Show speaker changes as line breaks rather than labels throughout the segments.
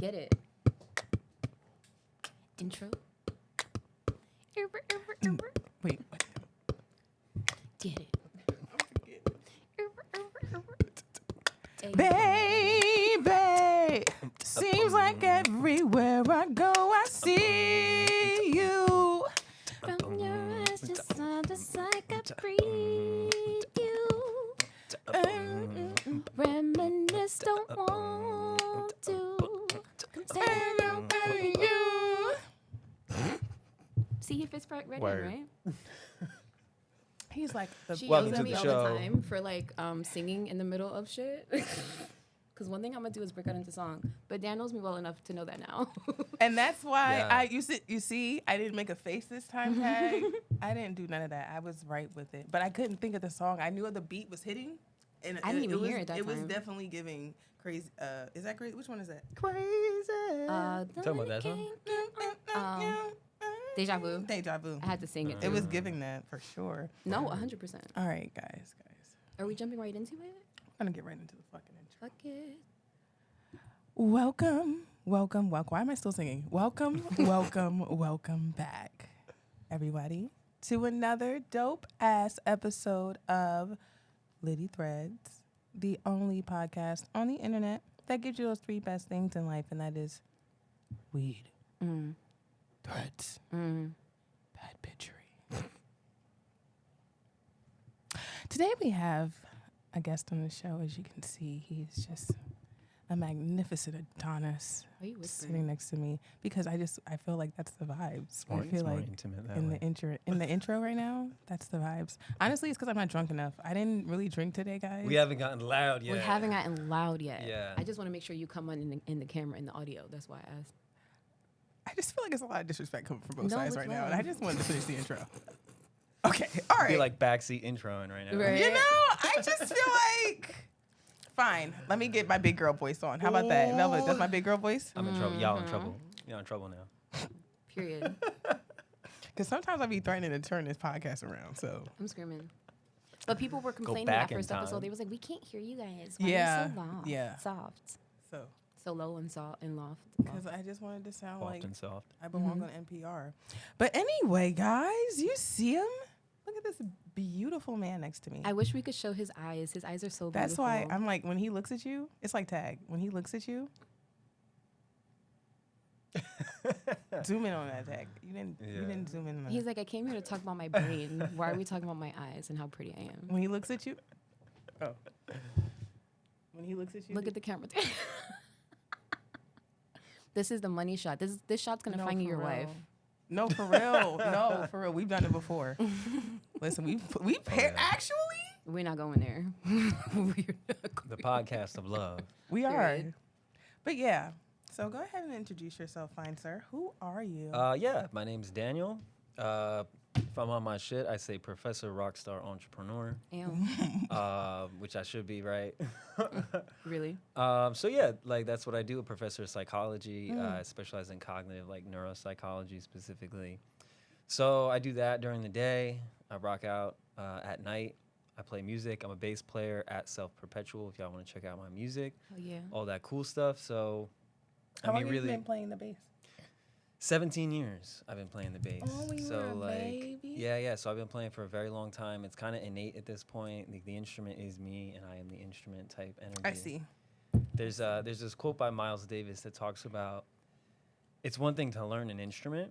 Get it. Intro.
Wait, what?
Get it.
Baby, seems like everywhere I go, I see you.
From your eyes, just like I breathe you. Reminisce, don't want to. Stand over you. See if it's ready,
Word.
right?
He's like the
She
Welcome
yells
to
at me
the
all
show.
the time for like singing in the middle of shit. Because one thing I'm gonna do is break out into song. But Dan knows me well enough to know that now.
And that's why
Yeah.
I you see, I didn't make a face this time, Tag. I didn't do none of that. I was right with it. But I couldn't think of the song. I knew the beat was hitting. And
I didn't even hear it that
It was
time.
definitely giving crazy. Is that crazy? Which one is that? Crazy.
Talking about that song?
Deja Vu.
Deja Vu.
I had to sing it.
It
Too.
was giving that for sure.
No, 100%.
All right, guys.
Are we jumping right into it?
I'm going to get right into the fucking intro.
Fuck it.
Welcome. Why am I still singing? Welcome back, everybody, to another dope-ass episode of Litty Threads, the only podcast on the internet that gives you those three best things in life, and that is weed, threads, bad bitchery. Today we have a guest on the show. As you can see, he's just a magnificent Adonis
Why are you whispering?
sitting next to me because I feel like that's the vibes.
More,
I feel
it's more
like
intimate that
in
way.
the intro right now, that's the vibes. Honestly, it's because I'm not drunk enough. I didn't really drink today, guys.
We haven't gotten loud yet.
We haven't gotten loud yet.
Yeah.
I just want to make sure you come on in the camera, in the audio. That's why I asked.
I just feel like it's a lot of disrespect coming from both
No,
sides
it's
right now,
love.
and I just wanted to finish the intro. Okay, all right.
Be like backseat introing right now.
Right.
You know, I just feel like. Fine, let me get my big girl voice on. How about that? Velvet, that's my big girl voice?
I'm in trouble. Y'all in trouble. Y'all in trouble now.
Period.
Because sometimes I be threatening to turn this podcast around, so.
I'm screaming. But people were complaining
back
that
in
first episode.
time.
They was like, we can't hear you guys. Why
Yeah,
are you so loud?
yeah.
Soft.
So.
So low and soft and loft.
Because I just wanted to sound
Soft
like
and soft.
I belong on NPR. But anyway, guys, you see him? Look at this beautiful man next to me.
I wish we could show his eyes. His eyes are so beautiful.
That's why I'm like, when he looks at you, it's like Tag. When he looks at you, zoom in on that, Tag. You didn't zoom in on that.
He's like, I came here to talk about my brain. Why are we talking about my eyes and how pretty I am?
When he looks at you, oh. When he looks at you,
Look at the camera. This is the money shot. This shot's gonna find you your wife.
No, for real. No, for real. We've done it before. Listen, we paired.
yeah.
Actually,
We're not going there. We're not going
The podcast of love.
we are.
Period.
But yeah. So go ahead and introduce yourself, fine sir. Who are you?
Yeah, my name's Daniel. If I'm on my shit, I say Professor Rockstar Entrepreneur, which I should be, right?
Really?
So yeah, like that's what I do. A professor of psychology. I specialize in cognitive, like neuropsychology specifically. So I do that during the day. I rock out at night. I play music. I'm a bass player at Self Perpetual. If y'all want to check out my music,
Oh yeah.
all that cool stuff. So
How
I mean,
long have you
really,
been playing the bass?
17 years I've been playing the bass.
Oh, when you
so
were a
like,
baby?
yeah. So I've been playing for a very long time. It's kind of innate at this point. The instrument is me, and I am the instrument type energy.
I see.
There's this quote by Miles Davis that talks about it's one thing to learn an instrument,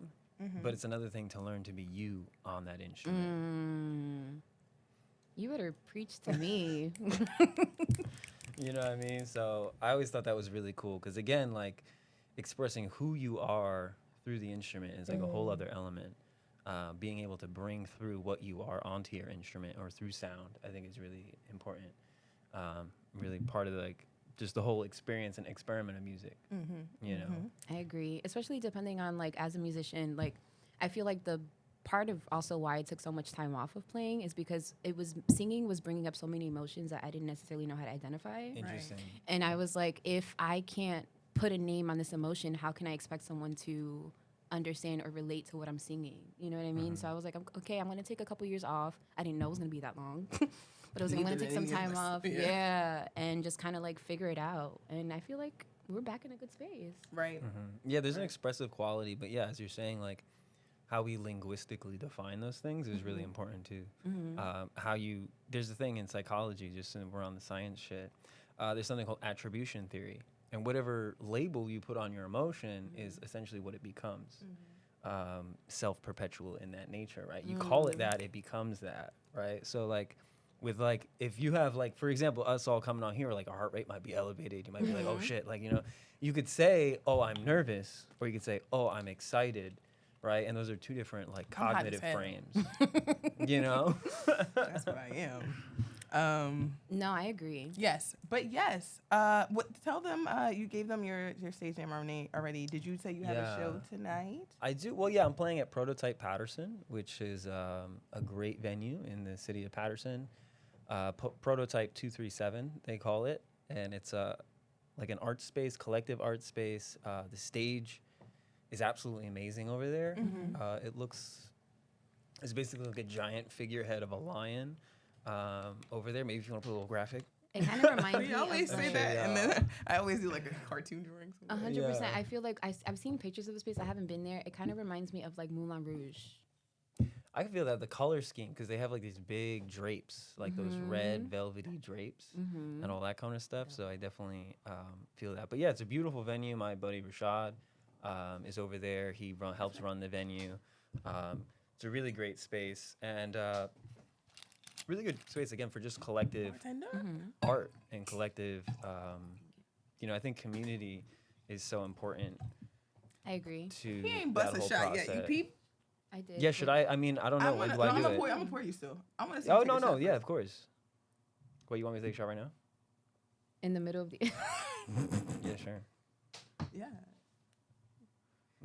but it's another thing to learn to be you on that instrument.
You better preach to me.
You know what I mean? So I always thought that was really cool because again, like expressing who you are through the instrument is like a whole other element. Being able to bring through what you are onto your instrument or through sound, I think is really important. Really part of like just the whole experience and experiment of music. You know?
I agree, especially depending on like as a musician. Like, I feel like the part of also why I took so much time off of playing is because singing was bringing up so many emotions that I didn't necessarily know how to identify.
Interesting.
And I was like, if I can't put a name on this emotion, how can I expect someone to understand or relate to what I'm singing? You know what I mean? So I was like, okay, I'm gonna take a couple years off. I didn't know it was gonna be that long. But I was like, I'm gonna take some time off. Yeah. And just kind of like figure it out. And I feel like we're back in a good space.
Right.
Yeah, there's an
Right.
expressive quality, but yeah, as you're saying, like how we linguistically define those things is really important too. There's a thing in psychology, just since we're on the science shit, there's something called attribution theory. And whatever label you put on your emotion is essentially what it becomes. Self perpetual in that nature, right? You call it that, it becomes that, right? So like with like if you have like, for example, us all coming on here, like our heart rate might be elevated, you might be like, oh shit, like, you know, you could say, oh, I'm nervous, or you could say, oh, I'm excited, right? And those are two different like
I'm hot as
cognitive
hell.
frames. You know?
That's what I am.
No, I agree.
Yes, but yes. Tell them you gave them your stage name already. Did you say you have a show tonight?
I do. Well, yeah, I'm playing at Prototype Patterson, which is a great venue in the city of Patterson. Prototype 237, they call it. And it's like an art space, collective art space. The stage is absolutely amazing over there. It's basically like a giant figurehead of a lion over there. Maybe if you want to put a little graphic.
It kind of reminds me
We always
of
say
like,
that, and then I always do like a cartoon drawing.
100%.
Yeah.
I feel like I've seen pictures of the space. I haven't been there. It kind of reminds me of like Moulin Rouge.
I can feel that the color scheme, because they have like these big drapes, like those red velvety drapes and all that kind of stuff. So I definitely feel that. But yeah, it's a beautiful venue. My buddy Rashad is over there. He helps run the venue. It's a really great space and really good space again for just collective art and collective. I think community is so important
I agree.
to
He ain't
that
bust a
whole
shot
process.
yet. You peep?
I did.
Yeah, should I? I mean, I don't know.
I'm
Do I do
gonna
it?
pour. I'm gonna pour you still. I want to see.
Oh
you take
no,
a
no,
shot
yeah,
first.
of course. What, you want me to take a shot right now?
In the middle of the.
Yeah, sure.
Yeah.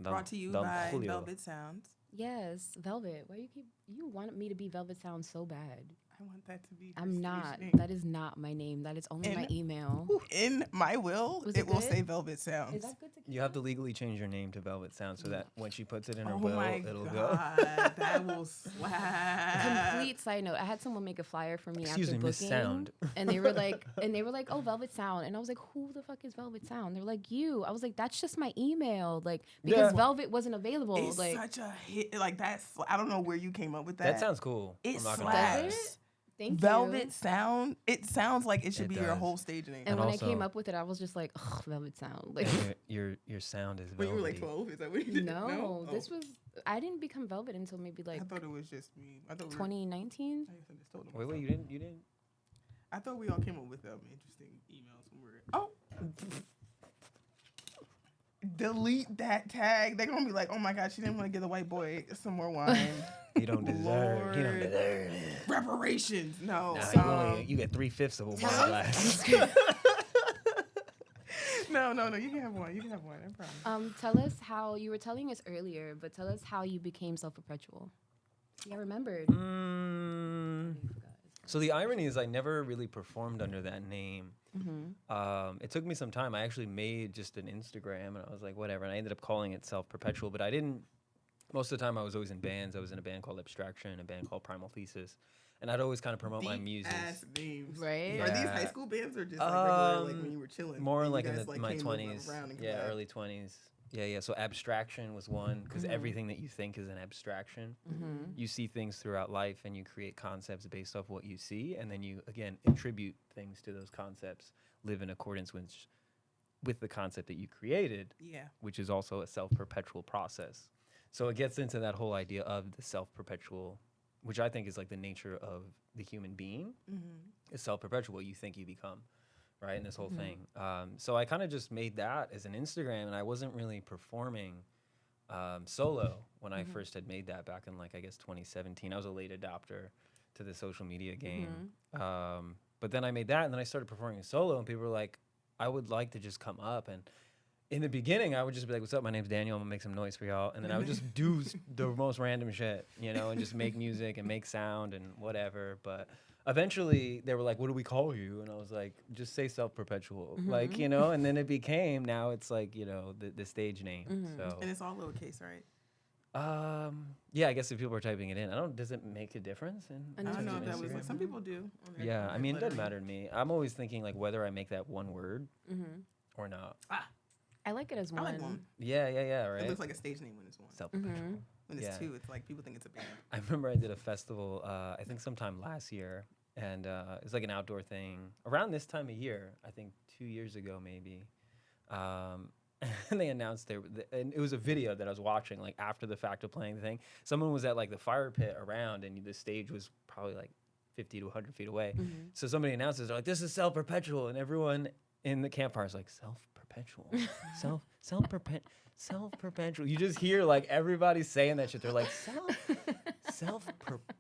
Dom-
Brought to you
Dom
by
Julio.
Velvet Sounds.
Yes, Velvet. Why you want me to be Velvet Sound so bad?
I want that to be. your
I'm
stage
not.
name.
That is not my name. That is only my email.
In my will,
Was
it
it
will
good?
say Velvet Sounds.
Is that good to keep?
You have to legally change your name to Velvet Sound so that when she puts it in her
Oh
will,
my
it'll go.
God, that will slap.
Complete side note. I had someone make a flyer for me
Excuse
after
me, Miss
booking,
Sound.
and they were like, oh, Velvet Sound, and I was like, who the fuck is Velvet Sound? They were like, you. I was like, that's just my email, like because
Yeah.
Velvet wasn't available.
It's
like,
such a hit. Like that's. I don't know where you came up with that.
That sounds cool.
It
I'm not gonna
slaps.
lie.
Does it? Thank
Velvet
you.
Sound. It sounds like it should
It
be your
does.
whole stage name.
And
And
when I
also-
came up with it, I was just like, ugh, Velvet Sound. Like,
And your sound is
When you were like
velvety.
12, is that what you did?
no,
Oh.
this was. I didn't become Velvet until maybe like
I thought it was just me. I thought
2019.
I just told them.
Wait, you didn't?
I thought we all came up with interesting emails when we were. Oh. Delete that tag. They're gonna be like, "Oh my God, she didn't want to give the white boy some more wine."
You don't deserve. You don't
Lord.
deserve it.
Reparations. No.
Nah, you get 3/5 of a wine glass.
No. You can have one. You can have one. I promise.
Tell us how you were telling us earlier, but tell us how you became Self Perpetual. Yeah, I remembered.
So the irony is I never really performed under that name. It took me some time. I actually made just an Instagram, and I was like, whatever. And I ended up calling it Self Perpetual, but I didn't. Most of the time, I was always in bands. I was in a band called Abstraction, a band called Primal Thesis, and I'd always kind of promote my music.
Ass names.
Right?
Are these
Yeah.
high school bands or just like regular, like when you were chilling?
More
and you
like
guys,
in my
came
20s.
around and
Yeah,
collabed?
early 20s. Yeah. So Abstraction was one, because everything that you think is an abstraction. You see things throughout life, and you create concepts based off what you see, and then you, again, attribute things to those concepts, live in accordance with the concept that you created,
Yeah.
which is also a self-perpetual process. So it gets into that whole idea of the self-perpetual, which I think is like the nature of the human being, is self-perpetual, what you think you become, right? And this whole thing. So I kind of just made that as an Instagram, and I wasn't really performing solo when I first had made that back in, like, I guess 2017. I was a late adopter to the social media game. But then I made that, and then I started performing solo, and people were like, I would like to just come up. And in the beginning, I would just be like, what's up? My name's Daniel. I'm going to make some noise for y'all. And then I would just do the most random shit, and just make music and make sound and whatever. But eventually, they were like, what do we call you? And I was like, just say Self Perpetual. Like, and then it became, now it's like, the stage name. So,
And it's all lowercase, right?
yeah, I guess if people are typing it in, does it make a difference?
I don't know if that was
Instagram?
like some people do. on their-
Yeah,
on
I
their
mean, it doesn't
lettering.
matter to me. I'm always thinking like whether I make that one word or not.
I like it as
I
one.
like one.
Yeah, right.
It looks like a stage name when it's one.
Self Perpetual.
Mm-hmm.
When it's
Yeah.
two, it's like people think it's a band.
I remember I did a festival, I think sometime last year, and it was like an outdoor thing around this time of year, I think 2 years ago maybe. And they announced and it was a video that I was watching like after the fact of playing the thing. Someone was at like the fire pit around, and the stage was probably like 50 to 100 feet away.
Mm-hmm.
So somebody announces, they're like, "This is Self Perpetual," and everyone in the campfire is like, "Self Perpetual, Self Perpetual." You just hear like everybody saying that shit. They're like,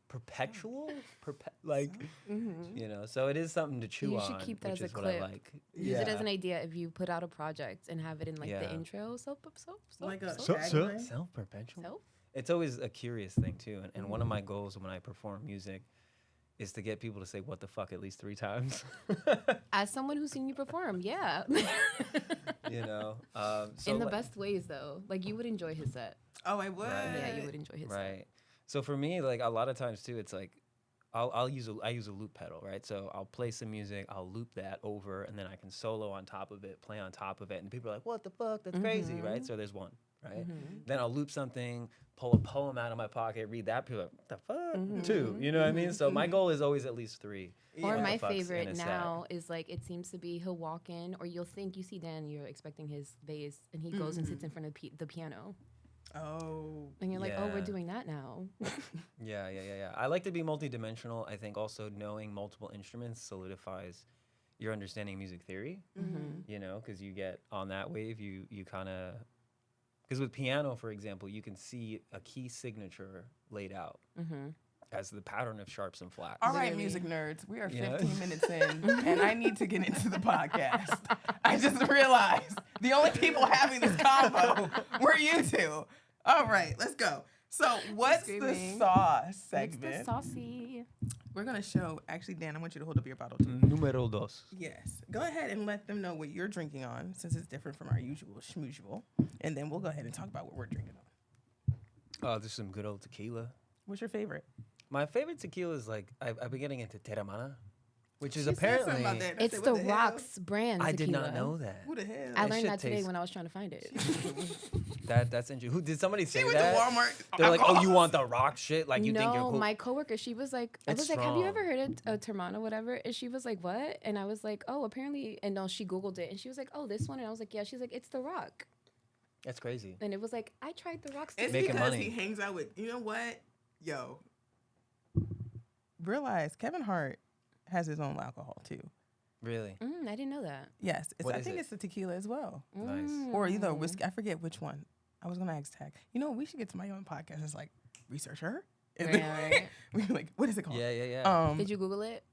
Perpetual,
Mm-hmm.
you know. So it is something to chew
You
on.
should keep that
which
as a
is what I
clip.
like.
Use it as an idea if you put out a project and have it in like
Yeah.
the intro.
Like a
So-
tagline?
Self Perpetual.
Self?
It's always a curious thing too, and one of my goals when I perform music is to get people to say "what the fuck" at least 3 times.
As someone who's seen you perform, yeah.
You know, so
in the
like-
best ways though. Like you would enjoy his set.
Oh, I would.
Right.
Yeah, you would enjoy his set.
Right. So for me, like a lot of times too, it's like I use a loop pedal, right? So I'll play some music, I'll loop that over, and then I can solo on top of it, play on top of it, and people are like, "What the fuck? That's crazy," right? So there's one, right? Then I'll loop something, pull a poem out of my pocket, read that. People are like, "The fuck?" 2, you know what I mean? So my goal is always at least 3.
Or
What
my
the fucks in
favorite
a set.
now is like it seems to be he'll walk in or you'll think you see Dan, you're expecting his bass, and he goes and sits in front of the piano,
Oh.
and you're like, oh, we're
Yeah.
doing that now.
Yeah. I like to be multidimensional. I think also knowing multiple instruments solidifies your understanding of music theory. You know, because you get on that wave, you kind of, because with piano, for example, you can see a key signature laid out as the pattern of sharps and flats.
All right,
Literally.
music nerds, we are
Yeah.
15 minutes in, and I need to get into the podcast. I just realized the only people having this convo were you two. All right, let's go. So, what's the
Screaming.
sauce
It's
segment?
the saucy.
We're going to show, actually, Dan, I want you to hold up your bottle too.
Numero dos.
Yes. Go ahead and let them know what you're drinking on, since it's different from our usual schmusual. And then we'll go ahead and talk about what we're drinking on.
Oh, there's some good old tequila.
What's your favorite?
My favorite tequila is like, I've been getting into Terramana, which is
She said something
apparently,
about that, and I
It's
said,
the
what hell?
Rocks brand.
I did not
tequila.
know that.
Who the hell?
I
That
learned
shit
that today
tastes-
when I was trying to find it.
That's interesting. Who did somebody say
She went
that?
to Walmart.
They're like, "Oh, you want the rock shit? Like you think you're
No,
cool?"
my coworker, she was like, I
It's
was like, have you
strong.
ever heard of Termana, whatever? And she was like, what? And I was like, oh, apparently, and no, she Googled it, and she was like, oh, this one, and I was like, yeah. She's like, it's The Rock,
That's crazy.
and it was like, I tried The Rock's.
It's
Making
because
money.
he hangs out with, you know what? Yo. Realize Kevin Hart has his own alcohol too.
Really
I didn't know that.
Yes.
What
I
is
think
it?
it's the tequila as well.
nice.
Or either whiskey. I forget which one. I was going to ask Tag. You know, we should get to my own podcast. It's like, research her. And
Right,
then
right.
we were like, what is it called?
Yeah.
Did you Google it?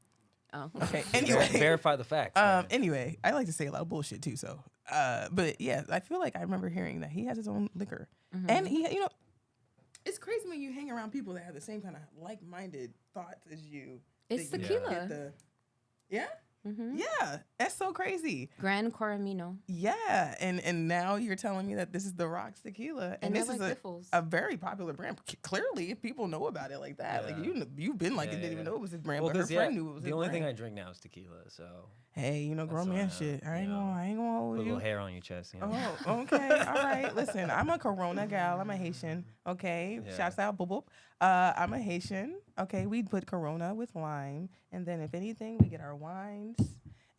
Oh,
Okay. Anyway.
Verify the facts. man.
Anyway, I like to say a lot of bullshit too. So, but yeah, I feel like I remember hearing that he has his own liquor, and he, you know, it's crazy when you hang around people that have the same kind of like-minded thoughts as you.
It's
that you
tequila.
get yeah, yeah, that's so crazy.
Gran Coramino.
Yeah, and now you're telling me that this is the Rocks tequila, and
they're
this is
like riffles.
a very popular brand. Clearly, if people know about it like that, like
Yeah.
you've been like,
Yeah,
didn't even
yeah.
know it was his brand,
Well,
but her
'cause,
friend knew it was
the
his
only thing
brand.
I drink now is tequila. So
Hey, you know,
That's
grown
what I
man
have,
shit. I ain't
yeah.
gonna hold
put a
you.
little hair on your chest. You know?
Oh, okay. All right. Listen, I'm a Corona gal. I'm a Haitian. Okay.
Yeah.
Shouts out, boop boop. I'm a Haitian. Okay. We put Corona with lime, and then if anything, we get our wines,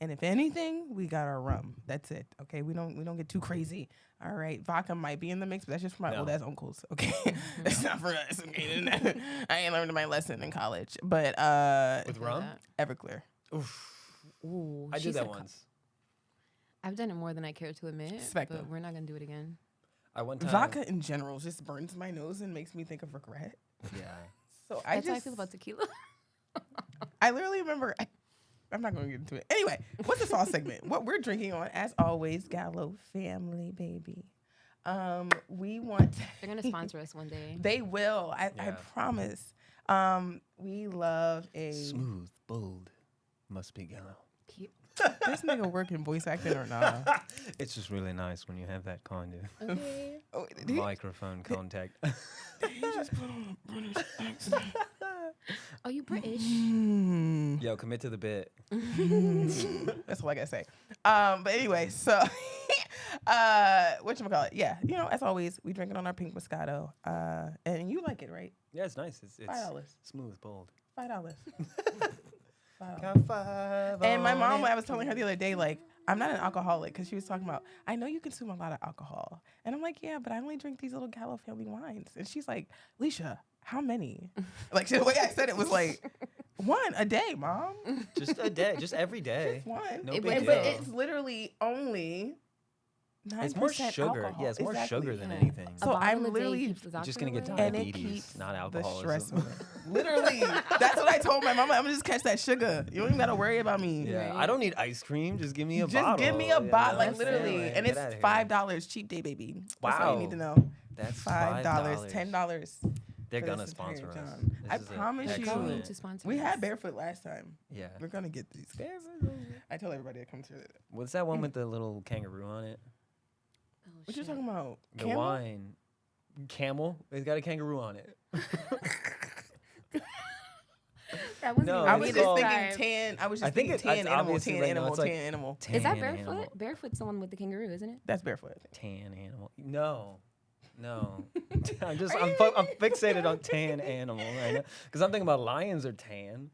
and if anything, we got our rum. That's it. Okay. We don't get too crazy. All right. Vodka might be in the mix, but that's just for my
No.
old ass uncles. Okay. That's not for us. Okay. I ain't learned my lesson in college, but
With rum?
Everclear.
Oof.
Ooh,
I did
she's
that
a co-
once.
I've done it more than I care to admit,
Respect
but
them.
we're not gonna do it again.
I one time.
Vodka in general just burns my nose and makes me think of regret.
Yeah.
So
That's how I feel about tequila.
I literally remember. I'm not going to get into it. Anyway, what's the sauce segment? What we're drinking on, as always, Gallo Family, baby. We want.
They're gonna sponsor us one day.
They will. I
Yeah.
promise. We love a.
Smooth, bold, must be Gallo.
Cute.
This nigga working voice acting or not?
It's just really nice when you have that kind of
Okay.
Oh, did he
microphone contact.
just put on a British accent?
Oh, you British?
Yo, commit to the bit.
That's all I gotta say. But anyway, so Whatchamacallit? Yeah, you know, as always, we drinking on our pink Moscato. And you like it, right?
Yeah, it's nice. It's
$5.
smooth, bold.
$5.
Count five
And my
on
mom,
it.
I was telling her the other day, like, I'm not an alcoholic, because she was talking about, I know you consume a lot of alcohol. And I'm like, yeah, but I only drink these little Gallo family wines. And she's like, Lisha, how many? Like, the way I said it was like, one a day, Mom.
Just a day, just every day.
Just one.
No
It-
big
but
deal.
But it's literally only 9%
It's more sugar.
alcohol.
Yeah, it's more
Exactly.
sugar than
Yeah.
anything.
A
So
bottle
I'm
a day
literally
keeps the
You're just
doctor
gonna get
away.
And it
diabetes,
keeps
not
the stress
alcoholism.
away. Literally. That's what I told my mama. I'm gonna just catch that sugar. You don't even gotta worry about me.
Yeah,
Right.
I don't need ice cream. Just give me a
Just
bottle.
give me a
you
bottle,
know?
like
That's
literally,
it.
and
Get
it's
outta here.
$5 cheap day, baby. That's all you need to
Wow.
know.
That's
$5, $10.
They're
for
gonna
this entire
sponsor us.
time.
This
I
is a
promise you.
Going
excellent-
to sponsor
We
us.
had barefoot last time.
Yeah.
We're gonna get these. I tell everybody to come to it.
What's that one with the little kangaroo on it?
Oh,
What you
shit.
talking about?
The
Camel?
wine. Camel? It's got a kangaroo on it.
That wasn't
No,
even
I
it's
was
me
just
called-
this
thinking
time.
tan. I was
I
just
think
thinking
it's
tan animal,
obviously
tan
right now
animal,
it's like
tan animal.
Is that
Tan
barefoot?
animal.
Barefoot's the one with the kangaroo, isn't it?
That's barefoot.
Tan animal. No. I'm
Are you
I'm fixated on tan animal right now because I'm thinking about lions are tan.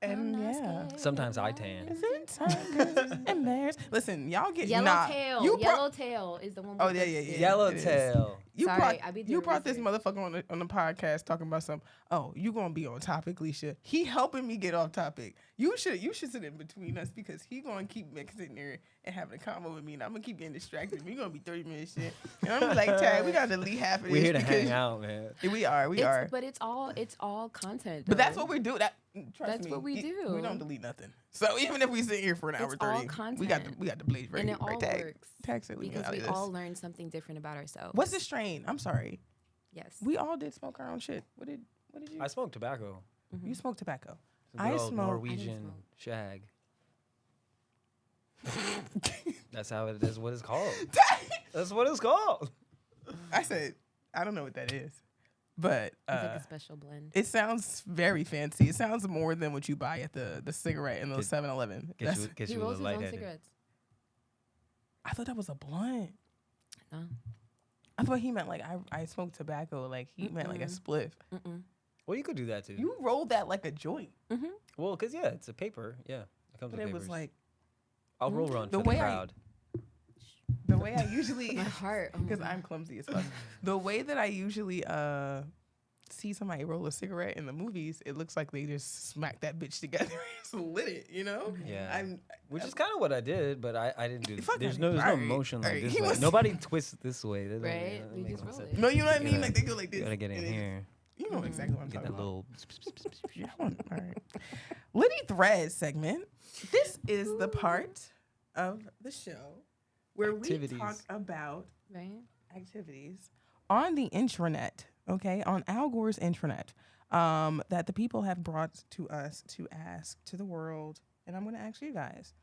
And
I'm not
yeah.
scared
Sometimes
of
I tan.
Is it tigers and bears? Listen, y'all get
Yellowtail.
You brought,
Yellowtail is the one.
Oh,
with
yeah,
the-
yeah, yeah.
Yellowtail.
you
Sorry,
brought
I be
you
doing
brought this
research.
motherfucker on the podcast talking about some. Oh, you gonna be on topic, Lisha? He helping me get off topic. You should sit in between us because he gonna keep sitting there and having a convo with me, and I'm gonna keep getting distracted. We gonna be 30 minutes shit, and I'm gonna be like, Tag, we gotta delete half of this.
We're here to
because
hang out, man.
We are.
But it's all content.
But that's
though.
what we do. Trust
That's
me,
what we do.
We don't delete nothing. So even if we sit here for an hour
It's all
30, we got
content.
the blaze ready.
And it all
right, Tag?
works
Tag said we can
because we
out of
all
this.
learn something different about ourselves.
What's the strain? I'm sorry.
Yes.
We all did smoke our own shit. What did you?
I smoke tobacco.
You smoked tobacco.
It's a
I
good old
smoke-
Norwegian
smoke.
shag. That's how it is. What it's called. That's what it's called.
I said I don't know what that is, but
It's like a special blend.
it sounds very fancy. It sounds more than what you buy at the cigarette in the
Get-
7-Eleven.
Get you, get
He
you a
rolls
little
his own
lightheaded.
cigarettes.
I thought that was a blunt.
No.
I thought he meant like I smoke tobacco. Like he meant like a spliff.
Mm-mm.
Well, you could do that too.
You rolled that like a joint,
Well, because yeah, it's a paper. Yeah, it comes
but
with
it was
papers.
like
I'll roll run
The
for the
way I-
crowd.
the way I usually.
My heart. Oh
Because
my
I'm clumsy as fuck. The way that I usually see somebody roll a cigarette in the movies, it looks like they just smack that bitch together and just lit it, you know?
Yeah. Which is kind of what I did, but I didn't do.
Fuck
There's
it.
no
Alright,
motion like
alright.
this
He
way.
was-
Nobody twists this way. That doesn't-
Right?
that
You
makes
just
no
roll
sense.
it.
No, you know what I mean?
gotta-
Like they go like this.
You gotta get in
and it-
here.
You know exactly what I'm
Get
talking
that
about.
little.
Yeah, all right. Litty Threads segment. This is the part of the show where we
Activities.
talk about
Right?
activities on the intranet, okay, on Al Gore's intranet, that the people have brought to us to ask to the world, and I'm going to ask you guys.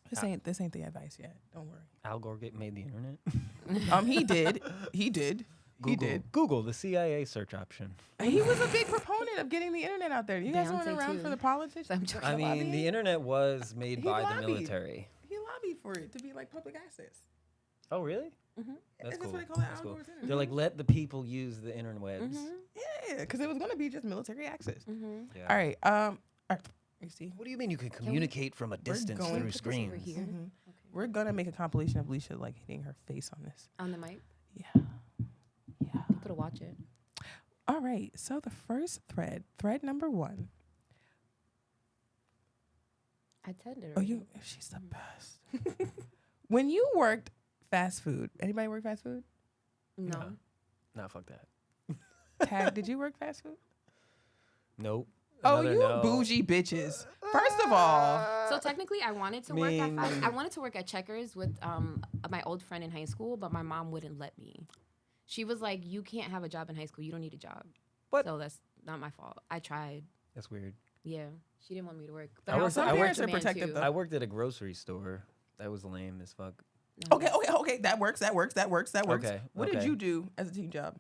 This ain't the advice yet. Don't worry.
Al Gore made the internet.
He did. He did. He did.
Google the CIA search option.
He was a big proponent of getting the internet out there. You guys weren't
Beyonce
around
too.
for the politics.
I'm joking.
I mean,
lobbying?
the internet was made
He
by
lobbied.
the military.
He lobbied for it to be like public access.
Oh, really?
Mm-hmm.
That's
That's
cool.
what they call it,
That's
Al
cool.
Gore's internet.
They're like, let the people use the interwebs.
Yeah, because it was going to be just military access.
Mm-hmm.
Yeah.
All right. You see,
What do you mean you can communicate from a distance
going-
through
Put this
over
screens?
here.
Mhm.
Okay.
We're gonna make a compilation of Lisha like hitting her face on this.
On the mic.
Yeah.
People to watch it.
All right. So the first thread number 1.
I tend
Oh, she's the best. When you worked fast food, anybody work fast food?
No.
No. Nah, fuck that.
Tag, did you work fast food?
Nope.
Oh,
Another
you
no.
bougie bitches. First of all,
So technically, I wanted to work at I wanted to work at Checkers with my old friend in high school, but my mom wouldn't let me. She was like, "You can't have a job in high school. You don't need a job."
What?
So that's not my fault. I tried.
That's weird.
Yeah, she didn't want me to work.
I worked-
also
I
have
worked-
a man,
protective,
too.
though.
I worked at a grocery store. That was lame as fuck.
No.
okay. That works.
Okay,
What did
okay.
you do as a team job?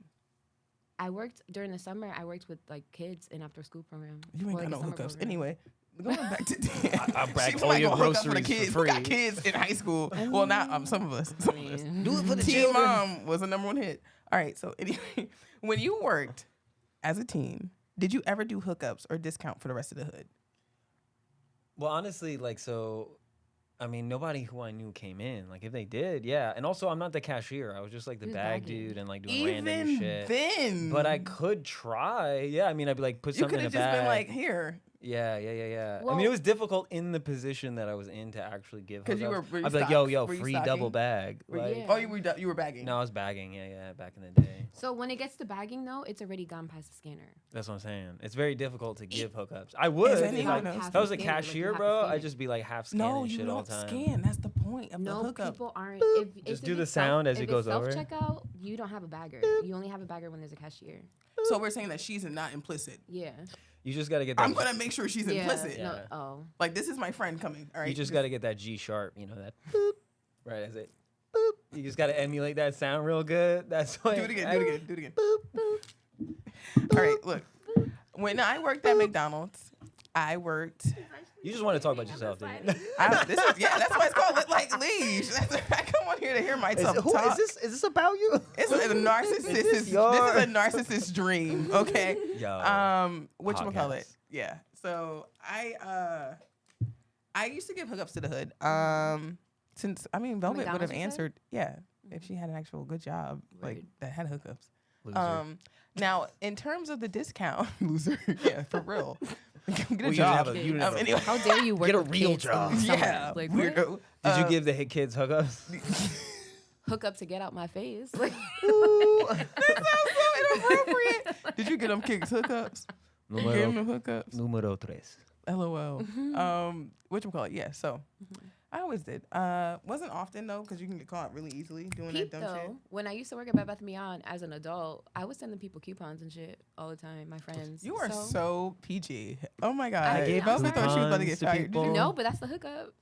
I worked during the summer. I worked with like kids in after school program.
You ain't
Or
got
the
no
summer
hookups.
program.
Anyway, Going back to
I brag
She's
all
like
your
gonna hook up for the
groceries
kids.
for
Who got
free.
kids in high school? Well, not some of us. Some of us.
Do it for the
Teen
children.
Mom was a #1 hit. All right. So anyway, when you worked as a teen, did you ever do hookups or discount for the rest of the hood?
Well, honestly, like, so, I mean, nobody who I knew came in. Like, if they did, yeah. And also, I'm not the cashier. I was just like the
Who's
bag
bagging?
dude and like doing random
Even
shit.
then,
But I could try. Yeah, I mean, I'd be like, put
you
something
could
in
have
a
just
bag.
been like, here,
Yeah. I mean,
Well-
it was difficult in the position that I was in to actually give.
'Cause you
hookups.
were you
I'd be like,
stocked?
yo,
Were you
free
stocking?
double bag.
Were
Like,
you, oh, you were bagging.
no, I was bagging. Yeah, back in the day.
So when it gets to bagging, though, it's already gone past the scanner.
That's what I'm saying. It's very difficult to give hookups. I would.
anyone
If I,
knows.
if I was a
Scanner, like, you
cashier,
have to
bro,
scan
I'd
it.
just be like half scanning
No, you
shit all
don't
the time.
scan. That's the point of the
No,
hookup.
people aren't.
Just
if
do the
it's
sound as it
if
goes
it's
over.
self-checkout, you don't have a bagger. You only have a bagger when there's a cashier.
So we're saying that she's not implicit.
Yeah.
You just got to get that.
I'm gonna make sure she's implicit.
Yeah.
No, oh.
Like this is my friend coming. All right.
You just got to get that G sharp, you know, that boop, right as it boop. You just got to emulate that sound real good. That's why.
do it again. Do it again. Do it again. All right. Look, when I worked at McDonald's, I worked.
You just want to talk about yourself, dude.
That's why it's called like Leash. I come on here to hear myself talk.
Is this about you?
It's a narcissist. This is a narcissist dream. Okay.
Yo.
Whatchamacallit? Yeah. So I used to give hookups to the hood. Since I mean Velvet would have
McDonald's, you said?
answered, yeah, if she had an actual good job like
Word.
that had hookups.
Loser.
Now in terms of the discount, loser, yeah, for real. Get a
Well, you
job.
didn't have a- you didn't have a-
Anyway,
How dare you work
Get a
with
real
kids
job.
in the summer?
yeah,
Like, what?
weirdo.
Did you give the hit kids hookups?
Hook up to get out my face. Like,
That sounds so inappropriate. Did you get them kids hookups? You gave them hookups?
Número 3.
LOL. Whatchamacallit? Yeah, so I always did. Wasn't often though, because you can get caught really easily doing
peep
that dumb shit.
though, when I used to work at Bed Bath & Beyond as an adult, I was sending people coupons and shit all the time. My friends.
You are so PG. Oh my god.
I gave
Velvet thought she was about to
coupons
get
to
fired. Did
people.
you
No, but that's the hookup.